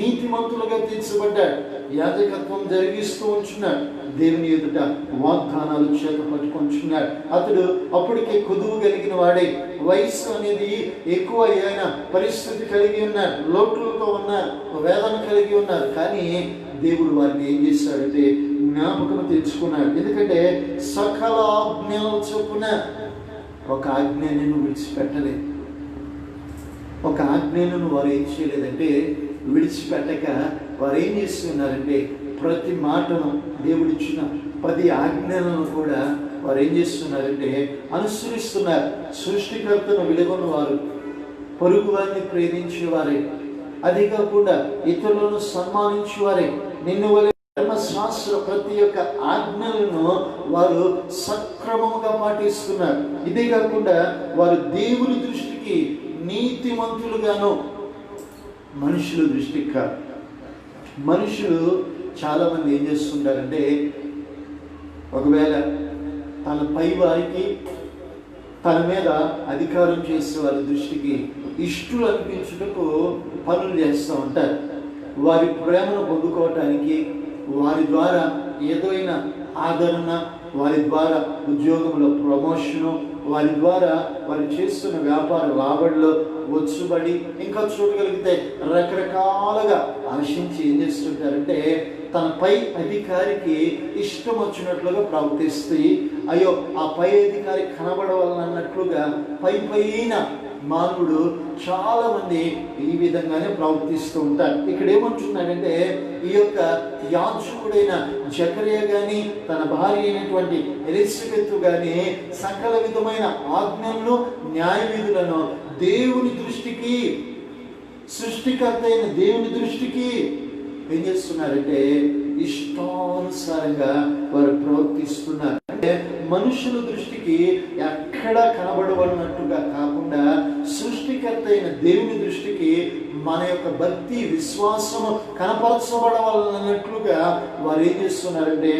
నీతిమంతులుగా తీర్చబడ్డాడు. యాజకత్వం జరిగిస్తూ ఉంటున్నాడు. దేవుని ఎదుట వాగ్దానాలు చేత పట్టుకుంటున్నాడు. అతడు అప్పటికే కొదువు కలిగిన వాడే, వయస్సు అనేది ఎక్కువ అయిన పరిస్థితి కలిగి ఉన్నారు, లోటులతో ఉన్నారు, వేదన కలిగి ఉన్నారు. కానీ దేవుడు వారిని ఏం చేశాడంటే జ్ఞాపకం తెచ్చుకున్నాడు. ఎందుకంటే సకల ఆజ్ఞలు చొప్పున ఒక ఆజ్ఞను విడిచిపెట్టలేదు. ఒక ఆజ్ఞను వారు ఏం చేయలేదంటే విడిచిపెట్టక వారు ఏం చేస్తున్నారంటే ప్రతి మాటను, దేవుడిచ్చిన 10 ఆజ్ఞలను కూడా వారు ఏం చేస్తున్నారంటే అనుసరిస్తున్నారు. సృష్టికర్తను విలువను వారు, పొరుగు వారిని ప్రేమించేవారే, అదే కాకుండా ఇతరులను సన్మానించేవారే, నిన్ను వలె ధర్మశాస్త్ర ప్రతి ఒక్క ఆజ్ఞలను వారు సక్రమముగా పాటిస్తున్నారు. ఇదే కాకుండా వారు దేవుని దృష్టికి నీతిమంతులుగాను, మనుషుల దృష్టికి కాదు. మనుషులు చాలామంది ఏం చేస్తుంటారంటే ఒకవేళ తన పై వారికి, తన మీద అధికారం చేసే వారి దృష్టికి ఇష్టలు అనిపించుటకు పనులు చేస్తూ ఉంటారు. వారి ప్రేమను పొందుకోవటానికి, వారి ద్వారా ఏదైనా ఆదరణ, వారి ద్వారా ఉద్యోగంలో ప్రమోషను, వారి ద్వారా వారు చేస్తున్న వ్యాపార లాభంలో వచ్చుబడి, ఇంకా చూడగలిగితే రకరకాలుగా ఆశించి ఏం చేస్తుంటారంటే తన పై అధికారికి ఇష్టం వచ్చినట్లుగా ప్రవర్తిస్తే, అయ్యో ఆ పై అధికారి కనబడవాలన్నట్లుగా పైన మానవుడు చాలా మంది ఈ విధంగానే ప్రవర్తిస్తూ ఉంటారు. ఇక్కడ ఏమంటున్నాడంటే ఈ యొక్క యాజకుడైన జకరియా కానీ, తన భార్య అయినటువంటి ఎలిజబెతు కానీ సకల విధమైన ఆజ్ఞలను, న్యాయ విధులను దేవుని దృష్టికి, సృష్టికర్త అయిన దేవుని దృష్టికి ఏం చేస్తున్నారంటే ఇష్టానుసారంగా వారు ప్రవర్తిస్తున్నారు. అంటే మనుషుల దృష్టికి ఎక్కడా కనబడవన్నట్టుగా కాకుండా సృష్టికర్త అయిన దేవుని దృష్టికి మన యొక్క భక్తి, విశ్వాసము కనపరచబడవాలన్నట్లుగా వారు ఏం చేస్తున్నారంటే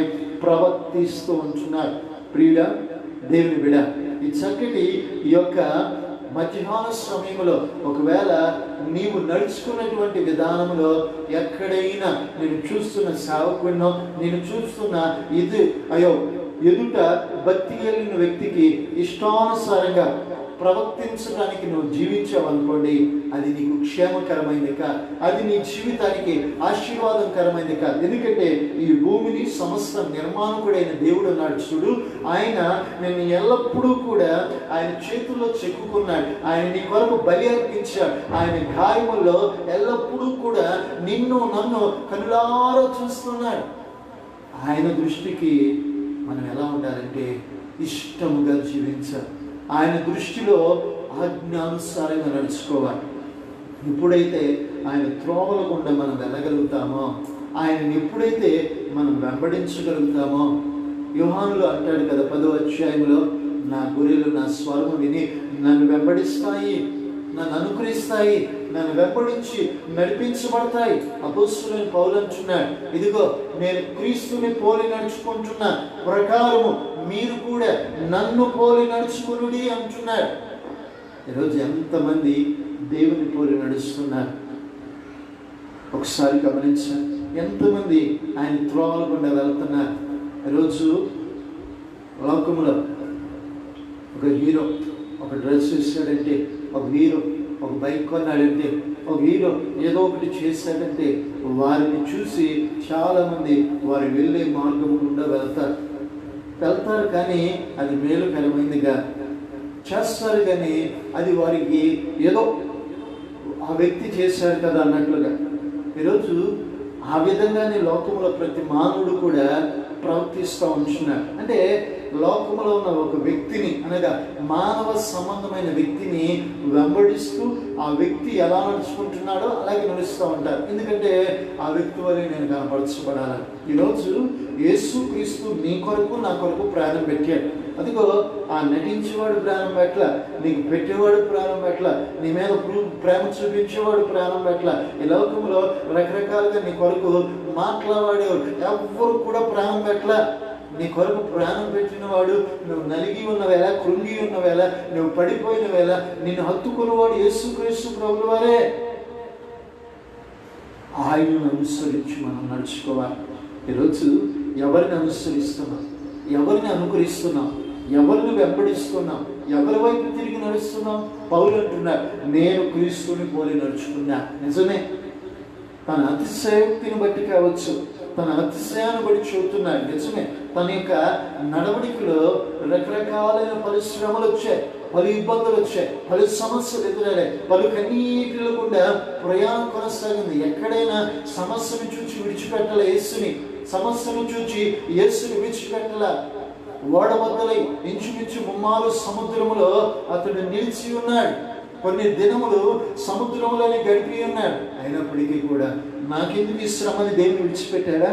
ప్రవర్తిస్తూ ఉంటున్నారు. ప్రియుడా, దేవుని బిడ్డ, ఈ చక్కటి ఈ యొక్క మధ్యాహ్న సమయంలో ఒకవేళ నీవు నడుచుకున్నటువంటి విధానంలో ఎక్కడైనా నేను చూస్తున్న సేవకుడినో, నేను చూస్తున్న ఎదుట భక్తి కలిగిన వ్యక్తికి ఇష్టానుసారంగా ప్రవర్తించడానికి నువ్వు జీవించావనుకోండి, అది నీకు క్షేమకరమైనది కాదు, అది నీ జీవితానికి ఆశీర్వాదకరమైనది కాదు. ఎందుకంటే ఈ భూమిని సమస్త నిర్మాణకుడైన దేవుడు ఉన్నాడు చూడు, ఆయన నిన్ను ఎల్లప్పుడూ కూడా ఆయన చేతుల్లో చెక్కుకున్నాడు. ఆయన నీ కొరకు బలి అర్పించాడు. ఆయన గాయముల్లో ఎల్లప్పుడూ కూడా నిన్ను నన్ను కనులారా చూస్తున్నాడు. ఆయన దృష్టికి మనం ఎలా ఉండాలంటే ఇష్టముగా జీవించాలి. ఆయన దృష్టిలో ఆజ్ఞానుసారంగా నడుచుకోవాలి. ఎప్పుడైతే ఆయన త్రోవల గుండా మనం వెళ్ళగలుగుతామో, ఆయనని ఎప్పుడైతే మనం వెంబడించగలుగుతామో, యోహానులో అంటాడు కదా 10వ అధ్యాయంలో, నా గొర్రెలు నా స్వరము విని నన్ను వెంబడిస్తాయి, నన్ను అనుకరిస్తాయి, నన్ను వెంబడించి నడిపించబడతాయి. అపోస్తలుడైన పౌలు అంటున్నాడు, ఇదిగో నేను క్రీస్తుని పోలి నడుచుకుంటున్న ప్రకారము మీరు కూడా నన్ను పోలి నడుచుకునుడి అంటున్నాడు. ఈరోజు ఎంతమంది దేవుని పోలి నడుస్తున్నారు ఒకసారి గమనించారు. ఎంతమంది ఆయన త్రోవల గుండా వెళ్తున్నారు. ఈరోజు లోకంలో ఒక హీరో ఒక డ్రెస్ వేసాడంటే, ఒక హీరో ఒక బైక్ కొన్నాడంటే, ఒక హీరో ఏదో ఒకటి చేశాడంటే వారిని చూసి చాలామంది వారు వెళ్ళే మార్గం గుండా వెళ్తారు కానీ అది మేలుకరమైనదిగా చేస్తారు. కానీ అది వారికి ఏదో ఆ వ్యక్తి చేశాడు కదా అన్నట్లుగా. ఈరోజు ఆ విధంగానే లోకంలో ప్రతి మానవుడు కూడా ప్రవర్తిస్తూ ఉంటున్నాడు. అంటే లోకంలో ఉన్న ఒక వ్యక్తిని, అనగా మానవ సంబంధమైన వ్యక్తిని వెంబడిస్తూ ఆ వ్యక్తి ఎలా నడుచుకుంటున్నాడో అలాగే నడుస్తూ ఉంటారు. ఎందుకంటే ఆ వ్యక్తి వల్ల నేను కనపరచబడాలి. ఈరోజు యేసు క్రీస్తు నీ కొరకు నా కొరకు ప్రాణం పెట్టాడు. అదిగో ఆ నటించేవాడు ప్రాణం పెట్టల, నీకు పెట్టేవాడు ప్రాణం పెట్టల, నీ మీద ప్రేమ చూపించేవాడు ప్రాణం పెట్టల. ఈ లోకంలో రకరకాలుగా నీ కొరకు మాట్లాడేవాడు ఎవ్వరు కూడా ప్రాణం పెట్టల. నీ కొరకు ప్రాణం పెట్టిన వాడు, నువ్వు నలిగి ఉన్న వేళ, కృంగి ఉన్న వేళ, నువ్వు పడిపోయిన వేళ నిన్ను హత్తుకున్నవాడు యేసుక్రీస్తు ప్రభువు వారే. ఆయనను అనుసరించి మనం నడుచుకోవాలి. ఈరోజు ఎవరిని అనుసరిస్తున్నాం, ఎవరిని అనుకరిస్తున్నాం, ఎవరిని వెంబడిస్తున్నాం, ఎవరి వైపు తిరిగి నడుస్తున్నాం? పౌలు అంటున్నాడు, నేను క్రీస్తుని పోలి నడుచుకున్నా. నిజమే, తన అతిశయోక్తిని బట్టి కావచ్చు, తన అతిశయాన్ని బట్టి చెబుతున్నాడు. నిజమే, తన యొక్క నడవడికలో రకరకాలైన పరిశ్రమలు వచ్చాయి, పలు ఇబ్బందులు వచ్చాయి, పలు సమస్యలు ఎదురయ్యాయి, పలు కన్నీటిలో కూడా ప్రయాణం కొనసాగింది. ఎక్కడైనా సమస్యను చూచి విడిచిపెట్టాల యేసుని, సమస్యను చూచి యేసుని విడిచిపెట్టాల. ఓడబద్దలై ఇంచుమించు 3 సముద్రములో అతడు నిలిచి ఉన్నాడు. కొన్ని దినములు సముద్రంలోనే గడిపి ఉన్నాడు. అయినప్పటికీ కూడా నాకెందుకు ఈ శ్రమని దేవుని విడిచిపెట్టాడా,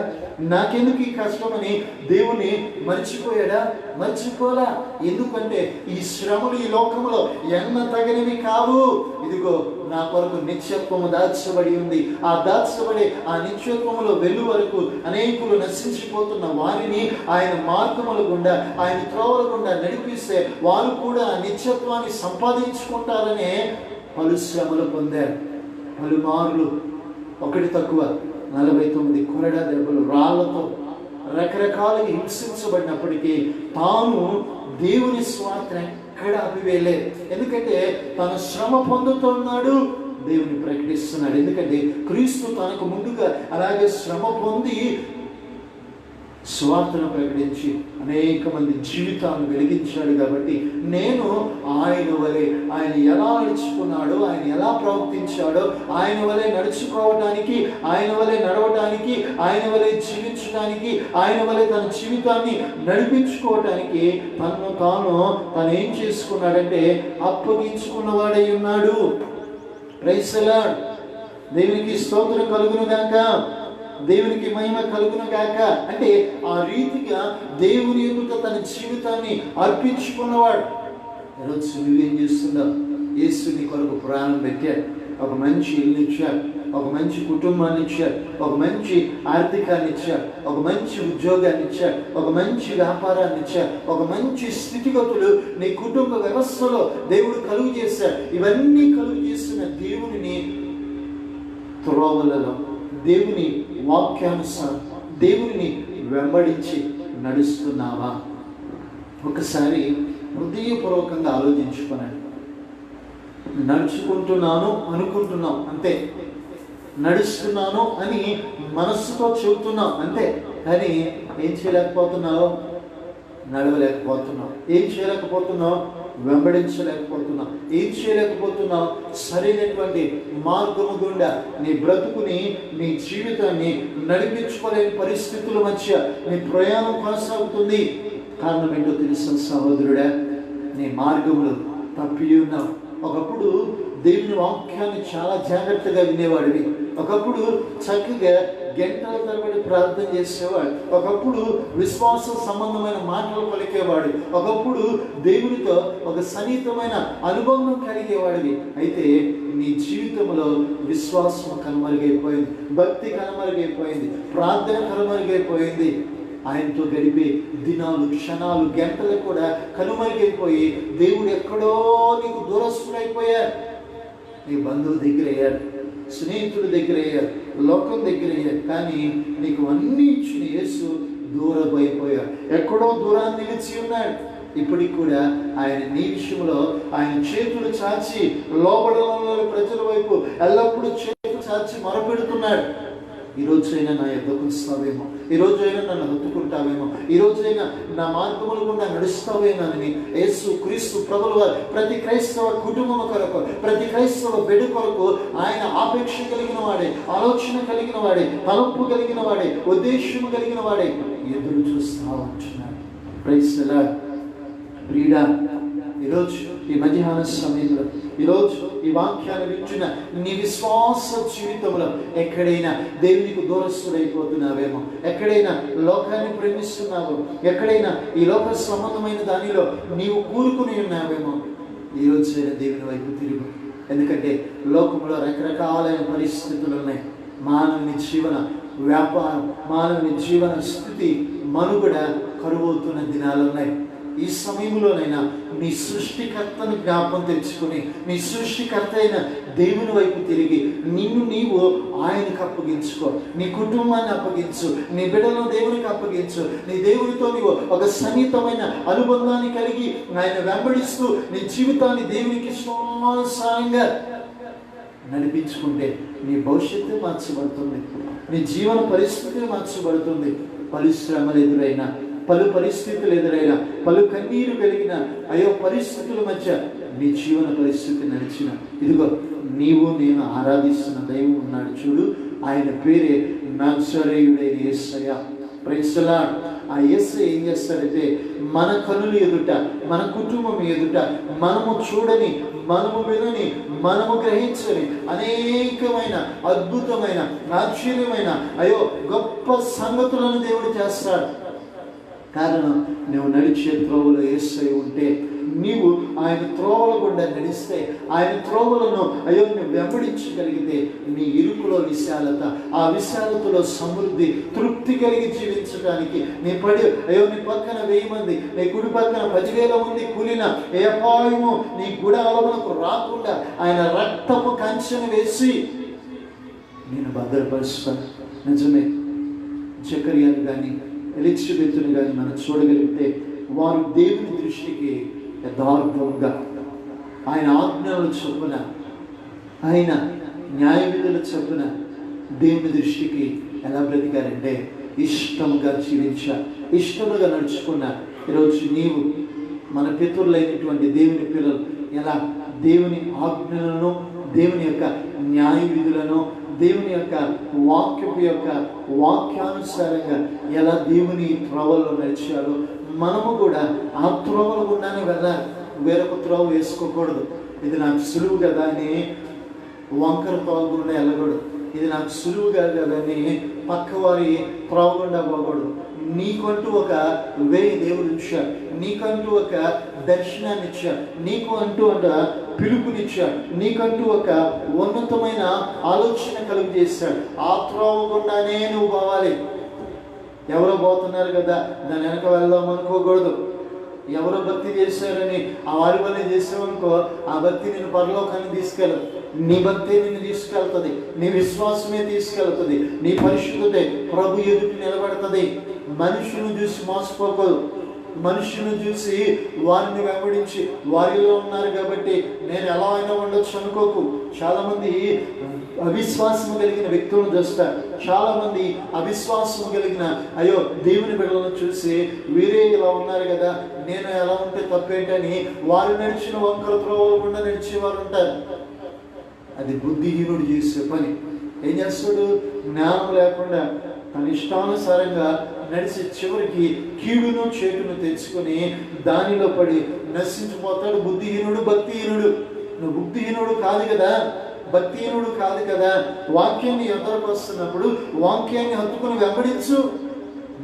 నాకెందుకు ఈ కష్టమని దేవుని మర్చిపోయాడా? మర్చిపోలా. ఎందుకంటే ఈ శ్రమలు ఈ లోకంలో ఎన్న తగినవి కావు. ఇదిగో నా కొరకు నిత్యత్వము దాచబడి ఉంది. ఆ దాచబడి ఆ నిత్యత్వములో వెళ్ళు వరకు అనేకులు నశించిపోతున్న వారిని ఆయన మార్గముల గుండా, ఆయన త్రోవల గుండా నడిపిస్తే వారు కూడా ఆ నిత్యత్వాన్ని సంపాదించుకుంటారనే పలు శ్రమలు పొందారు. పలుమార్లు ఒకటి తక్కువ 49 కొరడా దెబ్బలు, రాళ్లతో రకరకాలుగా హింసించబడినప్పటికీ తాను దేవుని స్వార్థ ఎక్కడ ఆపివేయలేదు. ఎందుకంటే తను శ్రమ పొందుతున్నాడు, దేవుని ప్రకటిస్తున్నాడు. ఎందుకంటే క్రీస్తు తనకు ముందుగా అలాగే శ్రమ పొంది స్వార్థను ప్రకటించి అనేక మంది జీవితాలను వెలిగించాడు. కాబట్టి నేను ఆయన వలె, ఆయన ఎలా నడుచుకున్నాడో, ఆయన ఎలా ప్రవర్తించాడో, ఆయన వలె నడుచుకోవడానికి, ఆయన వలె నడవడానికి, ఆయన వలె జీవించడానికి, ఆయన వలె తన జీవితాన్ని నడిపించుకోవడానికి తను ఏం చేసుకున్నాడంటే అప్పగించుకున్నవాడై ఉన్నాడు. Praise the Lord. దేవునికి స్తోత్రం కలుగును గాక, దేవునికి మహిమ కలుగును గాక. అంటే ఆ రీతిగా దేవుని ఎదుట తన జీవితాన్ని అర్పించుకున్నవాడు. ఈరోజు నువ్వేం చేస్తున్నావు? యేసుని కొరకు ప్రాణం పెట్టాడు. ఒక మంచి ఇల్లు ఇచ్చాడు, ఒక మంచి కుటుంబాన్ని ఇచ్చాడు, ఒక మంచి ఆర్థికాన్ని ఇచ్చాడు, ఒక మంచి ఉద్యోగాన్ని ఇచ్చాడు, ఒక మంచి వ్యాపారాన్ని ఇచ్చాడు, ఒక మంచి స్థితిగతులు నీ కుటుంబ వ్యవస్థలో దేవుడు కలుగు చేశాడు. ఇవన్నీ కలుగు చేస్తున్న దేవుని త్రోవలలో, దేవుని వాక్యానుసారం దేవుని వెంబడించి నడుస్తున్నావా? ఒకసారి హృదయపూర్వకంగా ఆలోచించుకున్నాను. నడుచుకుంటున్నాను అనుకుంటున్నాం అంతే, నడుస్తున్నాను అని మనస్సుతో చెబుతున్నాం అంతే, కానీ ఏం చేయలేకపోతున్నావు? నడవలేకపోతున్నావు. ఏం చేయలేకపోతున్నావు? వెంబడించలేకపోతున్నావు. ఏం చేయలేకపోతున్నావు? సరైనటువంటి మార్గము గుండా నీ బ్రతుకుని, నీ జీవితాన్ని నడిపించుకోలేని పరిస్థితుల మధ్య నీ ప్రయాణం కొనసాగుతుంది. కారణం ఏంటో తెలుసు సహోదరుడా? నీ మార్గములు తప్పి ఉన్నావు. ఒకప్పుడు దేవుని వాక్యాన్ని చాలా జాగ్రత్తగా వినేవాడివి, ఒకప్పుడు చక్కగా గంటల తరబడి ప్రార్థన చేసేవాడు. ఒకప్పుడు విశ్వాస సంబంధమైన మాటలు పలికేవాడు. ఒకప్పుడు దేవునితో ఒక సన్నిహితమైన అనుబంధం కలిగేవాడివి. అయితే నీ జీవితంలో విశ్వాసం కనుమరుగైపోయింది, భక్తి కనుమరుగైపోయింది, ప్రార్థన కనుమరుగైపోయింది. ఆయనతో గడిపే దినాలు, క్షణాలు, గంటలు కూడా కనుమరుగైపోయి దేవుడు ఎక్కడో నీకు దూరస్తుడైపోయాడు. నీ బంధువు దగ్గర అయ్యాడు, స్నేహితుడి దగ్గర అయ్యారు, లోకం దగ్గర అయ్యారు. కానీ నీకు అన్నీ ఇచ్చిన యేసు దూరం అయిపోయాడు, ఎక్కడో దూరాన్ని నిలిచి ఉన్నాడు. ఇప్పటికి కూడా ఆయన నీ విషయంలో ఆయన చేతులు చాచి లోబడలోని ప్రజల వైపు ఎల్లప్పుడూ చేతులు చాచి మొరపెడుతున్నాడు. ఈ రోజైనా నా యొద్దకు వస్తావేమో, ఈ రోజైనా నన్ను హత్తుకుంటావేమో, ఈ రోజైనా నా మార్గముల గుండా నడుస్తావేనని యేసు క్రీస్తు ప్రభువు వారు ప్రతి క్రైస్తవ కుటుంబం కొరకు, ప్రతి క్రైస్తవ బిడ్డ కొరకు ఆయన ఆపేక్ష కలిగిన వాడే, ఆలోచన కలిగిన వాడే, తలంపు కలిగిన వాడే, ఉద్దేశం కలిగిన వాడే ఎదురు చూస్తా ఉంటున్నాడు. Praise the Lord. ప్రియుడా, ఈరోజు ఈ మధ్యాహ్న సమయంలో, ఈరోజు ఈ వాక్యాన్ని వింటున్న నీ విశ్వాస జీవితంలో ఎక్కడైనా దేవునికి దూరస్తుడైపోతున్నావేమో, ఎక్కడైనా లోకాన్ని ప్రేమిస్తున్నావో, ఎక్కడైనా ఈ లోక సంబంధమైన దానిలో నీవు కూరుకుని ఉన్నావేమో, ఈరోజు దేవుని వైపు తిరుగు. ఎందుకంటే లోకంలో రకరకాలైన పరిస్థితులు ఉన్నాయి. మానవుని జీవన వ్యాపారం, మానవుని జీవన స్థితి, మనుగడ కరువవుతున్న దినాలు ఉన్నాయి. ఈ సమయంలోనైనా నీ సృష్టికర్తను జ్ఞాపకం తెచ్చుకుని, నీ సృష్టికర్త అయిన దేవుని వైపు తిరిగి నిన్ను నీవు ఆయనకు అప్పగించుకో. నీ కుటుంబాన్ని అప్పగించు, నీ బిడ్డలను దేవునికి అప్పగించు. నీ దేవునితో నీవు ఒక సన్నిహితమైన అనుబంధాన్ని కలిగి ఆయన వెంబడిస్తూ నీ జీవితాన్ని దేవునికి ఇష్టానుసారంగా నడిపించుకుంటే నీ భవిష్యత్తు మార్చబడుతుంది, నీ జీవన పరిస్థితి మార్చబడుతుంది. పరిశ్రమలు ఎదురైనా, పలు పరిస్థితులు ఎదురైనా, పలు కన్నీరు కలిగిన అయో పరిస్థితుల మధ్య నీ జీవన పరిస్థితి నడిచిన, ఇదిగో నీవు నేను ఆరాధిస్తున్న దైవం ఉన్నాడు చూడు, ఆయన పేరే నజరేయుడైన యేసయ్య. Praise the lord. ఆ యేసయ్య ఏం చేస్తాడంటే మన కనులు ఎదుట, మన కుటుంబం ఎదుట మనము చూడని, మనము వినని, మనము గ్రహించని అనేకమైన అద్భుతమైన ఆశ్చర్యమైన అయో గొప్ప సంగతులను దేవుడు చేస్తాడు. కారణం నువ్వు నడిచే త్రోవలో యేసయ్య ఉంటే, నీవు ఆయన త్రోవల గుండా నడిస్తే, ఆయన త్రోవలను అయ్యో నువ్వు వెంబడించగలిగితే నీ ఇరుకులో విశాలత, ఆ విశాలతలో సమృద్ధి, తృప్తి కలిగి జీవించడానికి అయ్యో నీ పక్కన 1000 మంది, నీ కుడి పక్కన 10,000 మంది కూలిన ఏ అపాయము నీ గుడాలములకు రాకుండా ఆయన రక్తపు కంచెను వేసి నేను భద్రపరుస్తాను. నిజమే, జకర్యాను కానీ ఎలిజబెత్తుని కానీ మనం చూడగలిగితే వారు దేవుని దృష్టికి యథార్థంగా ఆయన ఆజ్ఞల చొప్పున, ఆయన న్యాయ విధుల చొప్పున దేవుని దృష్టికి ఎలా బ్రతికారంటే ఇష్టంగా జీవించారు, ఇష్టముగా నడుచుకున్న. ఈరోజు నీవు మన పితరులైనటువంటి దేవుని పిల్లలు ఎలా దేవుని ఆజ్ఞలను, దేవుని యొక్క న్యాయ విధులను, దేవుని యొక్క వాక్యానుసారంగా ఎలా దేవుని త్రోవల్లో నడిచారో మనము కూడా ఆ త్రోవల గుండానే వెళ్ళాలి. వేరొక త్రోవ వేసుకోకూడదు. ఇది నాకు సులువు కదా అని వంకర త్రోవ గుండా వెళ్ళకూడదు. ఇది నాకు సులువు కాదు కదా అని పక్కవారి త్రోవ గుండా పోకూడదు. నీకంటూ ఒక వేయి దేవుడు ఇచ్చాడు, నీకంటూ ఒక దర్శనాన్ని ఇచ్చాడు, నీకు అంటూ ఒక పిలుపునిచ్చాడు, నీకంటూ ఒక ఉన్నతమైన ఆలోచన కలుగు చేశాడు. ఆ త్రోవ గుండానే నువ్వు పోవాలి. ఎవరో పోతున్నారు కదా దాని వెనక వెళ్దాం అనుకోకూడదు. ఎవరో భక్తి చేశారని ఆ వారి వల్లే చేసావనుకో, ఆ భక్తి నేను పరలోకాన్ని తీసుకెళ్ళదు. నీ భక్తి నిన్ను తీసుకెళ్తుంది, నీ విశ్వాసమే తీసుకెళ్తుంది, నీ పరిశుద్ధతే ప్రభు ఎదుటి నిలబడుతుంది. మనుషులను చూసి మోసపోకూడదు. మనుషులను చూసి వారిని వెంబడించి వారిలో ఉన్నారు కాబట్టి నేను ఎలా అయినా ఉండొచ్చు అనుకోకు. చాలామంది అవిశ్వాసము కలిగిన వ్యక్తులను చూస్తారు. చాలామంది అవిశ్వాసము కలిగిన అయ్యో దేవుని బిడ్డలను చూసి వీరే ఇలా ఉన్నారు కదా, నేను ఎలా ఉంటే తప్పేంటని వారు నడిచిన వంకర త్రోవల గుండా నడిచేవారు ఉంటారు. అది బుద్ధిహీనుడు చేసే పని. ఏం చేస్తాడు? జ్ఞానం లేకుండా తన ఇష్టానుసారంగా నడిచి చివరికి కీడును చేటును తెచ్చుకొని దానిలో పడి నశించిపోతాడు. బుద్ధిహీనుడు, భక్తిహీనుడు. నువ్వు బుద్ధిహీనుడు కాదు కదా, భక్తిహీనుడు కాదు కదా. వాక్యాన్ని ఎదురుకు వస్తున్నప్పుడు వాక్యాన్ని హత్తుకుని వెంబడించు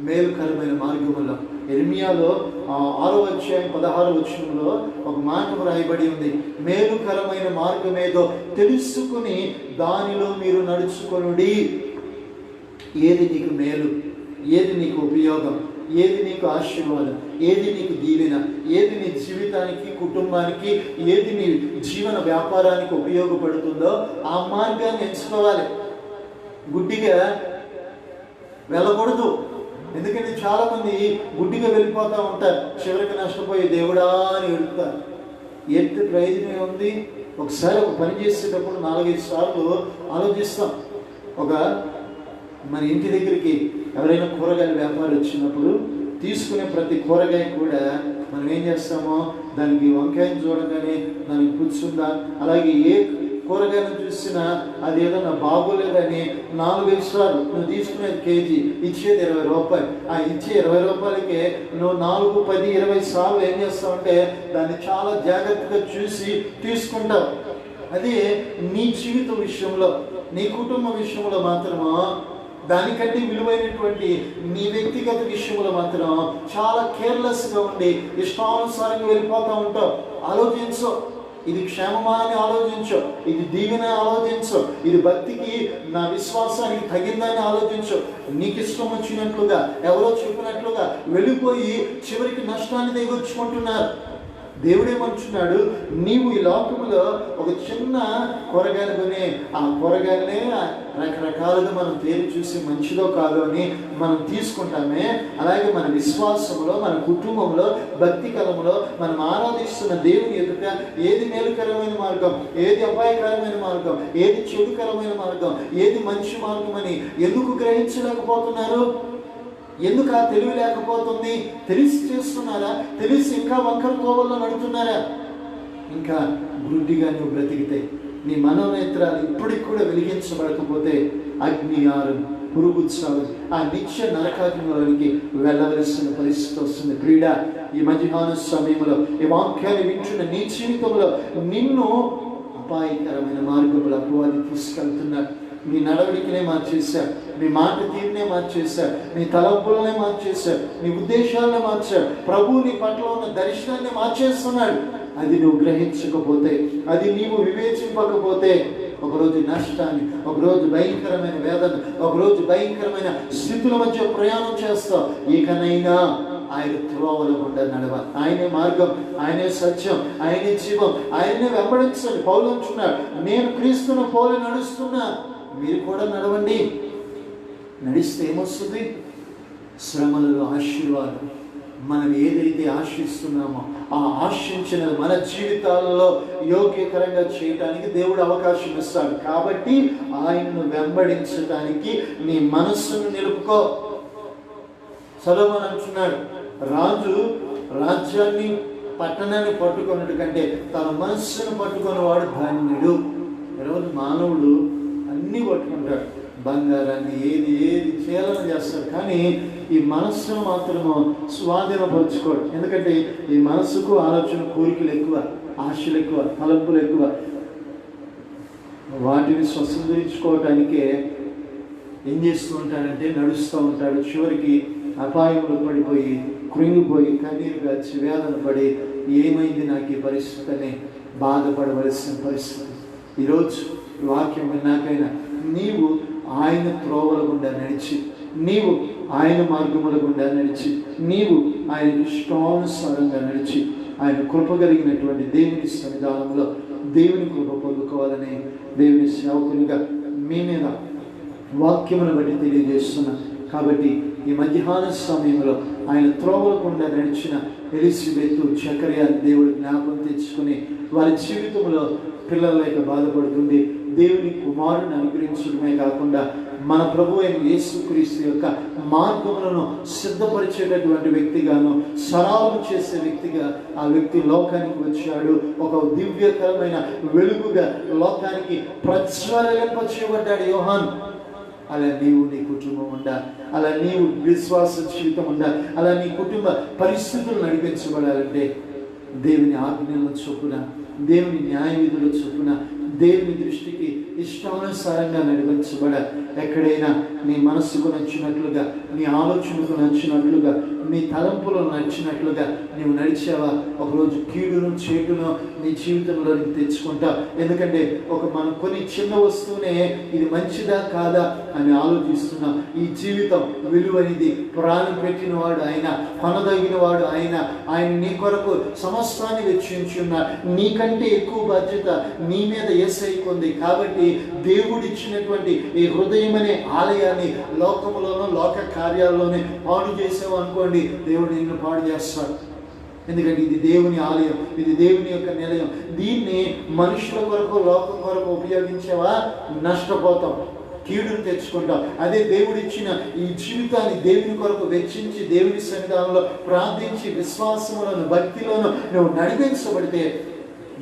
మేలుకరమైన మార్గములో. ఇర్మియాలో 6వ అధ్యాయం 16వ వచనంలో ఒక మాట రాయబడి ఉంది, మేలుకరమైన మార్గం ఏదో తెలుసుకుని దానిలో మీరు నడుచుకొనుడి. ఏది నీకు మేలు, ఏది నీకు ఉపయోగం, ఏది నీకు ఆశీర్వాదం, ఏది నీకు దీవెన, ఏది నీ జీవితానికి, కుటుంబానికి, ఏది నీ జీవన వ్యాపారానికి ఉపయోగపడుతుందో ఆ మార్గాన్ని ఎంచుకోవాలి. గుడ్డిగా వెళ్ళకూడదు. ఎందుకంటే చాలా మంది గుడ్డిగా వెళ్ళిపోతూ ఉంటారు, చివరికి నష్టపోయి దేవుడా అని ఎడుతారు. ఎంత ప్రయోజనం ఉంది? ఒకసారి ఒక పని చేసేటప్పుడు 4-5 సార్లు ఆలోచిస్తాం. మన ఇంటి దగ్గరికి ఎవరైనా కూరగాయల వ్యాపారం వచ్చినప్పుడు తీసుకునే ప్రతి కూరగాయ కూడా మనం ఏం చేస్తామో, దానికి వంకాయను చూడగానే దానికి పుచ్చుందా, అలాగే ఏ కూరగాయలను చూసినా అది ఏదన్నా బాగోలేదని 4-5 సార్లు నువ్వు తీసుకునేది కేజీ, ఇచ్చేది 20 రూపాయలు. ఆ ఇచ్చే 20 రూపాయలకే నువ్వు 4, 10, 20 సార్లు ఏం చేస్తావంటే దాన్ని చాలా జాగ్రత్తగా చూసి తీసుకుంటావు. అది నీ జీవిత విషయంలో, నీ కుటుంబ విషయంలో మాత్రమో, దానికంటే విలువైనటువంటి నీ వ్యక్తిగత విషయంలో మాత్రం చాలా కేర్లెస్గా ఉండి ఇష్టానుసారంగా వెళ్ళిపోతూ ఉంటావు. ఆలోచించు, ఇది క్షేమమా అని ఆలోచించు, ఇది దీవెన ఆలోచించు, ఇది భక్తికి, నా విశ్వాసానికి తగిందని ఆలోచించు. నీకు ఇష్టం వచ్చినట్లుగా, ఎవరో చెప్పినట్లుగా వెళ్ళిపోయి చివరికి నష్టాన్ని దిగొచ్చుకుంటున్నారు. దేవుడేమంటున్నాడు, నీవు ఈ లోకంలో ఒక చిన్న కూరగాయలు కొని ఆ కూరగాయలనే రకరకాలుగా మనం తేలి చూసి మంచిదో కాదో అని మనం తీసుకుంటామే. అలాగే మన విశ్వాసంలో, మన కుటుంబంలో, భక్తి కలంలో మనం ఆరాధిస్తున్న దేవుని ఎదుట ఏది మేలుకరమైన మార్గం, ఏది అపాయకరమైన మార్గం, ఏది చెడుకరమైన మార్గం, ఏది మంచి మార్గం అని ఎందుకు గ్రహించలేకపోతున్నారు? ఎందుకు ఆ తెలివి లేకపోతుంది? తెలిసి చేస్తున్నారా? తెలిసి ఇంకా వంకర కోవల్లో నడుతున్నారా? ఇంకా గుడ్డిగా నువ్వు బ్రతికితే, నీ మనోనేత్రాలు ఇప్పటికి కూడా వెలిగించబడకపోతే అగ్ని ఆరు పురుగు చావు ఆ నిత్య నరకాగ్నిలోనికి వెళ్ళవలసిన పరిస్థితి వస్తుంది. ప్రియుడ, ఈ మధ్యాహ్న సమయంలో ఈ వాక్యాన్ని వింటున్న నీ జీవితంలో నిన్ను అపాయకరమైన మార్గంలో అపవాది తీసుకెళ్తున్నాడు. నీ నడవడికనే మార్చేశారు, నీ మాట తీరునే మార్చేశారు, నీ తలంపులనే మార్చేశారు, నీ ఉద్దేశాలనే మార్చారు. ప్రభు నీ పట్ల ఉన్న దర్శనాన్ని మార్చేస్తున్నాడు. అది నువ్వు గ్రహించకపోతే, అది నీవు వివేచింపకపోతే ఒకరోజు నష్టాన్ని, ఒకరోజు భయంకరమైన వేదన, ఒకరోజు భయంకరమైన స్థితుల మధ్య ప్రయాణం చేస్తావు. ఇకనైనా ఆయన త్రోవల గుండా నడవాలి. ఆయనే మార్గం, ఆయనే సత్యం, ఆయనే జీవం, ఆయనే వెంబడించండి. పౌలు అంటున్నాడు, నేను క్రీస్తును పోలి నడుస్తున్నా, మీరు కూడా నడవండి. నడిస్తే ఏమొస్తుంది? శ్రమలలో ఆశీర్వాదం. మనం ఏదైతే ఆశిస్తున్నామో ఆ ఆశించినది మన జీవితాల్లో యోగ్యకరంగా చేయడానికి దేవుడు అవకాశం ఇస్తాడు. కాబట్టి ఆయన్ను వెంబడించడానికి నీ మనస్సును నిలుపుకో. సొలొమోను అంటున్నాడు, రాజు రాజ్యాన్ని, పట్టణాన్ని పట్టుకున్నట్టు కంటే తన మనస్సును పట్టుకునేవాడు ధన్యుడు. ఈరోజు మానవుడు అన్నీ పట్టుకుంటాడు, బంగారాన్ని ఏది చేయాలని చేస్తాడు, కానీ ఈ మనస్సును మాత్రము స్వాధీనపరచుకోడు. ఎందుకంటే ఈ మనస్సుకు ఆలోచన, కోరికలు ఎక్కువ, ఆశలు ఎక్కువ, తలంపులు ఎక్కువ. వాటిని స్వతంత్రించుకోవటానికే ఏం చేస్తూ ఉంటాడంటే నడుస్తూ ఉంటాడు. చివరికి అపాయంలో పడిపోయి, కృంగిపోయి, కన్నీరు గాచి, వేదన పడి ఏమైంది నాకు ఈ పరిస్థితి అని బాధపడవలసిన పరిస్థితి. ఈరోజు వాక్యం విన్నాకైనా నీవు ఆయన త్రోవల గుండా నడిచి, నీవు ఆయన మార్గముల గుండా నడిచి, నీవు ఆయన ఇష్టానుసారంగా నడిచి, ఆయన కృప కలిగినటువంటి దేవుని సన్నిధానంలో దేవుని కృప పొందుకోవాలని దేవుని సేవకునిగా మీ మీద వాక్యమును బట్టి తెలియజేస్తున్నా. కాబట్టి ఈ మధ్యాహ్న సమయంలో ఆయన త్రోవల గుండా నడిచిన ఎలిజబెత్, జకర్యా దేవుడు జ్ఞాపకం తెచ్చుకుని వారి జీవితంలో పిల్లల లేక బాధపడుతుంది. దేవుని కుమారుని అనుగ్రహించడమే కాకుండా మన ప్రభు అయిన యేసుక్రీస్తు యొక్క మార్గములను సిద్ధపరిచేటటువంటి వ్యక్తిగాను, సరాలు చేసే వ్యక్తిగా ఆ వ్యక్తి లోకానికి వచ్చాడు. ఒక దివ్యకరమైన వెలుగుగా లోకానికి ప్రజ్వలింపచేయబడ్డాడు యోహాను. అలా నీవు, నీ కుటుంబం ఉండా, అలా నీవు విశ్వాస జీవితం ఉండా, అలా నీ కుటుంబ పరిస్థితులు నడిపించబడాలంటే దేవుని ఆజ్ఞల చొప్పున, దేవుని న్యాయ విధుల చొప్పున, దేవుని దృష్టికి ఇష్టానుసారంగా నడిపించబడ, ఎక్కడైనా నీ మనస్సుకు నచ్చినట్లుగా, నీ ఆలోచనకు నచ్చినట్లుగా, నీ తలంపులో నచ్చినట్లుగా నీవు నడిచావా, ఒకరోజు కీడును చేటును నీ జీవితంలో నీకు తెచ్చుకుంటావు. ఎందుకంటే మనం కొన్ని చిన్న వస్తువునే ఇది మంచిదా కాదా అని ఆలోచిస్తున్నాం. ఈ జీవితం విలువైనది, ప్రాణం పెట్టిన వాడు ఆయన, కొనదగిన వాడు ఆయన. ఆయన నీ కొరకు సమస్తాన్ని వెచ్చించున్నారు. నీకంటే ఎక్కువ బాధ్యత నీ మీద యేసయ్యకు ఉంది. కాబట్టి దేవుడిచ్చినటువంటి ఈ హృదయం అనే ఆలయాన్ని లోకములోనూ లోక కార్యాల్లోనే పాడు చేసావు అనుకోండి, దేవుడు నిన్ను పాడు చేస్తాడు. ఎందుకంటే ఇది దేవుని ఆలయం, ఇది దేవుని యొక్క నిలయం. దీన్ని మనుషుల కొరకు, లోకం కొరకు ఉపయోగించావా, నష్టపోతాం, కీడును తెచ్చుకుంటాం. అదే దేవుడిచ్చిన ఈ జీవితాన్ని దేవుని కొరకు వెచ్చించి, దేవుని సన్నిధానంలో ప్రార్థించి, విశ్వాసములను భక్తిలోను నువ్వు నడిపించబడితే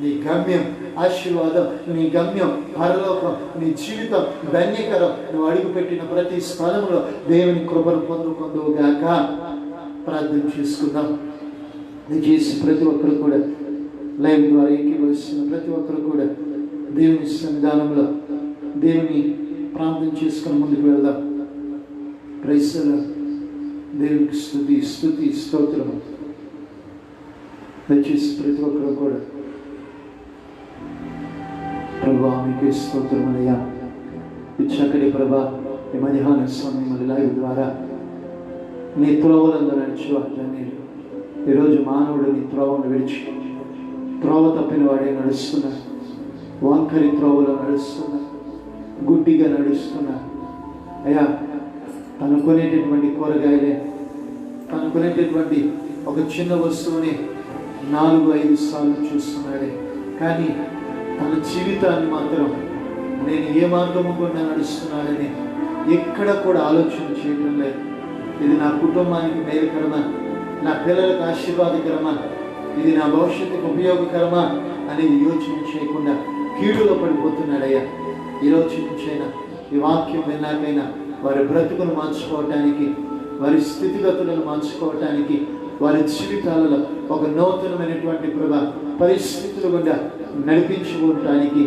నీ గమ్యం ఆశీర్వాదం, నీ గమ్యం పరలోకం, నీ జీవితం ధన్యకరం. నువ్వు అడుగుపెట్టిన ప్రతి స్థలంలో దేవుని కృపను పొందుగాక. ప్రార్థన చేసుకుందాం. దయచేసి ప్రతి ఒక్కరు కూడా లైవ్ ద్వారా ఏకీభవిస్తున్న ప్రతి ఒక్కరు కూడా దేవుని సన్నిధానంలో దేవుని ప్రార్థన చేసుకుని ముందుకు వెళ్దాం. Praise the Lord. దేవునికి స్తుతి స్తోత్రము. దయచేసి ప్రతి ఒక్కరు కూడా ప్రభువా మీకే స్తోత్రములయ్యా. ఈ చక్కటి ప్రభా ఈ మధ్యాహ్న సమయం లైవ్ ద్వారా నీ త్రోవలందు నడిచేవాడిని. ఈరోజు మానవుడు నీ త్రోవను విడిచి త్రోవ తప్పిన వాడే నడుస్తున్నా, వంకరి త్రోవలో నడుస్తున్నా, గుడ్డిగా నడుస్తున్నా. అయ్యా, తను కొనేటటువంటి కూరగాయలే, తను కొనేటటువంటి ఒక చిన్న వస్తువుని 4-5 సార్లు చూస్తున్నాడే, కానీ తన జీవితాన్ని మాత్రం నేను ఏ మార్గము కూడా నడుస్తున్నానని ఎక్కడ కూడా ఆలోచన చేయడం లేదు. ఇది నా కుటుంబానికి మేలుకరమా, నా పిల్లలకు ఆశీర్వాదకరమా, ఇది నా భవిష్యత్తుకు ఉపయోగకరమా అనేది యోచన చేయకుండా కీడులో పడిపోతున్నాడయ్యా. ఈరోజు నుంచైనా ఈ వాక్యం విన్నాకైనా వారి బ్రతుకును మార్చుకోవటానికి, వారి స్థితిగతులను మార్చుకోవటానికి, వారి జీవితాలలో ఒక నూతనమైనటువంటి పరిస్థితులు గుండా నడిపించుకోవటానికి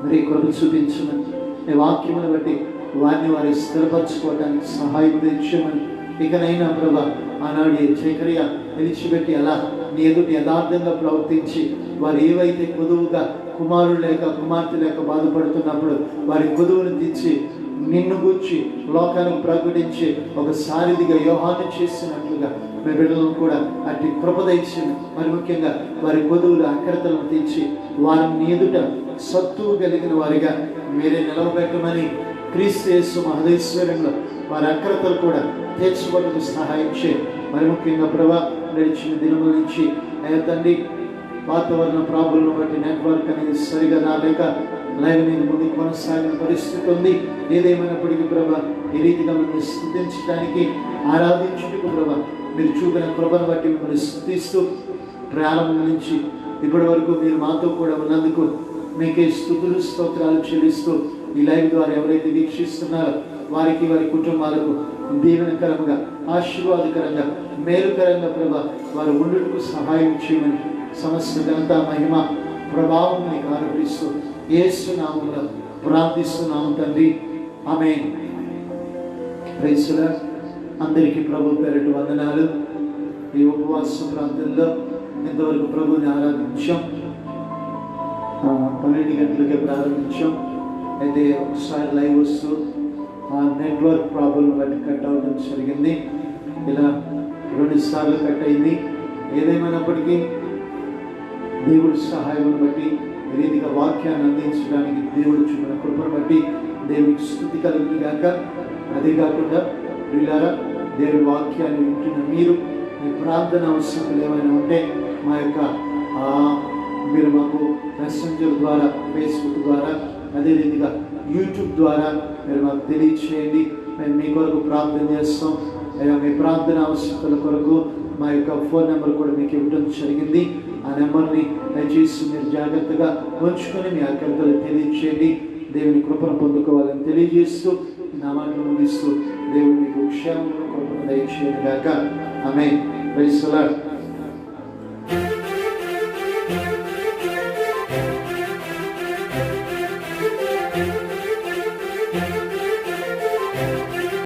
మరి కృప చూపించమని, ఈ వాక్యమును బట్టి వారిని స్థిరపరచుకోవటానికి సహాయం తెచ్చమని. ఇకనైనా ప్రభా, ఆనాడు జకరియా నిలిచిపెట్టి అలా నీ ఎదుటి యథార్థంగా ప్రవర్తించి వారు ఏవైతే కొదువుగా కుమారుడు లేక కుమార్తె లేక బాధపడుతున్నప్పుడు వారి కొదువును తెచ్చి నిన్ను గూర్చి లోకానికి ప్రకటించి ఒక సారథిగా యోహాను చేసినట్లుగా మీ బిడ్డలను కూడా అట్టి కృప దయచేయండి. మరి ముఖ్యంగా వారి కొదువుల అక్రతలను తెచ్చి వారిని ఎదుట సత్తువు కలిగిన వారిగా మీరే నిలవబెట్టమని, క్రీస్తు యేసు మహదేశ్వరంలో వారి అక్రతలు కూడా తీర్చబడుటకు సహాయం చేయండి. మరి ముఖ్యంగా ప్రభా, నడిచిన దినముల నుంచి తండ్రి వాతావరణ ప్రాబ్లం బట్టి నెట్వర్క్ అనేది సరిగా రాలేక లైవ్ అనేది ముందుకు కొనసాగిన పరిస్థితి ఉంది. ఏదేమైనప్పటికీ ప్రభా, ఈ రీతిగా మిమ్మల్ని స్తుతించడానికి, ఆరాధించుటకు ప్రభా మీరు చూపిన కృపను బట్టి మిమ్మల్ని స్తుతిస్తూ ప్రారంభం నుంచి ఇప్పటి వరకు మీరు మాతో కూడా ఉన్నందుకు మీకే స్తుతులు స్తోత్రాలు చెల్లిస్తూ ఈ లైవ్ ద్వారా ఎవరైతే వీక్షిస్తున్నారో వారికి, వారి కుటుంబాలకు దీవెనకరంగా, ఆశీర్వాదకరంగా, మేలుకరంగా ప్రభా వారు ఉండుటకు సహాయం చేయమని సమస్త ఘనత, మహిమ, ప్రభావం మీకు ఆరోపిస్తూ యేసు నామములో ప్రార్థిస్తున్నాము తండ్రి. ఆమేన్. Praise the Lord. అందరికీ ప్రభు పేరిట వందనాలు. ఈ ఉపవాస ప్రాంతంలో ఇంతవరకు ప్రభుని ఆరాధించాం. 12 గంటలకే ప్రారంభించాం. అయితే ఒకసారి లైవ్ వస్తూ నెట్వర్క్ ప్రాబ్లం బట్టి కట్ అవ్వడం జరిగింది. ఇలా 2 సార్లు కట్ అయింది. ఏదేమైనప్పటికీ దేవుడి సహాయం బట్టి రీతిగా వాక్యాన్ని అందించడానికి దేవుడు చూపిన కృపను బట్టి దేవునికి స్తుతి కలుగును గాక. అదే కాకుండా ప్రియులారా, దేవుడి వాక్యాన్ని వింటున్న మీరు మీ ప్రార్థన అవసరాలు ఏమైనా ఉంటే మీరు మాకు మెసెంజర్ ద్వారా, ఫేస్బుక్ ద్వారా, అదే రీతిగా యూట్యూబ్ ద్వారా మీరు మాకు తెలియచేయండి. మేము మీ కొరకు ప్రార్థన చేస్తాం. మీ ప్రార్థన అవసరాల కొరకు మా యొక్క ఫోన్ నెంబర్ కూడా మీకు ఇవ్వడం జరిగింది. ఆ నెంబర్ని దయచేసి మీరు జాగ్రత్తగా ఉంచుకొని మీ అక్కడికలు తెలియచేయండి. దేవుని కృపను పొందుకోవాలని తెలియజేస్తూ నా మాటలు ముగిస్తూ దేవుడు మీకు క్షేమం కృపను దయచేయను గాక. ఆమేన్. Praise the lord.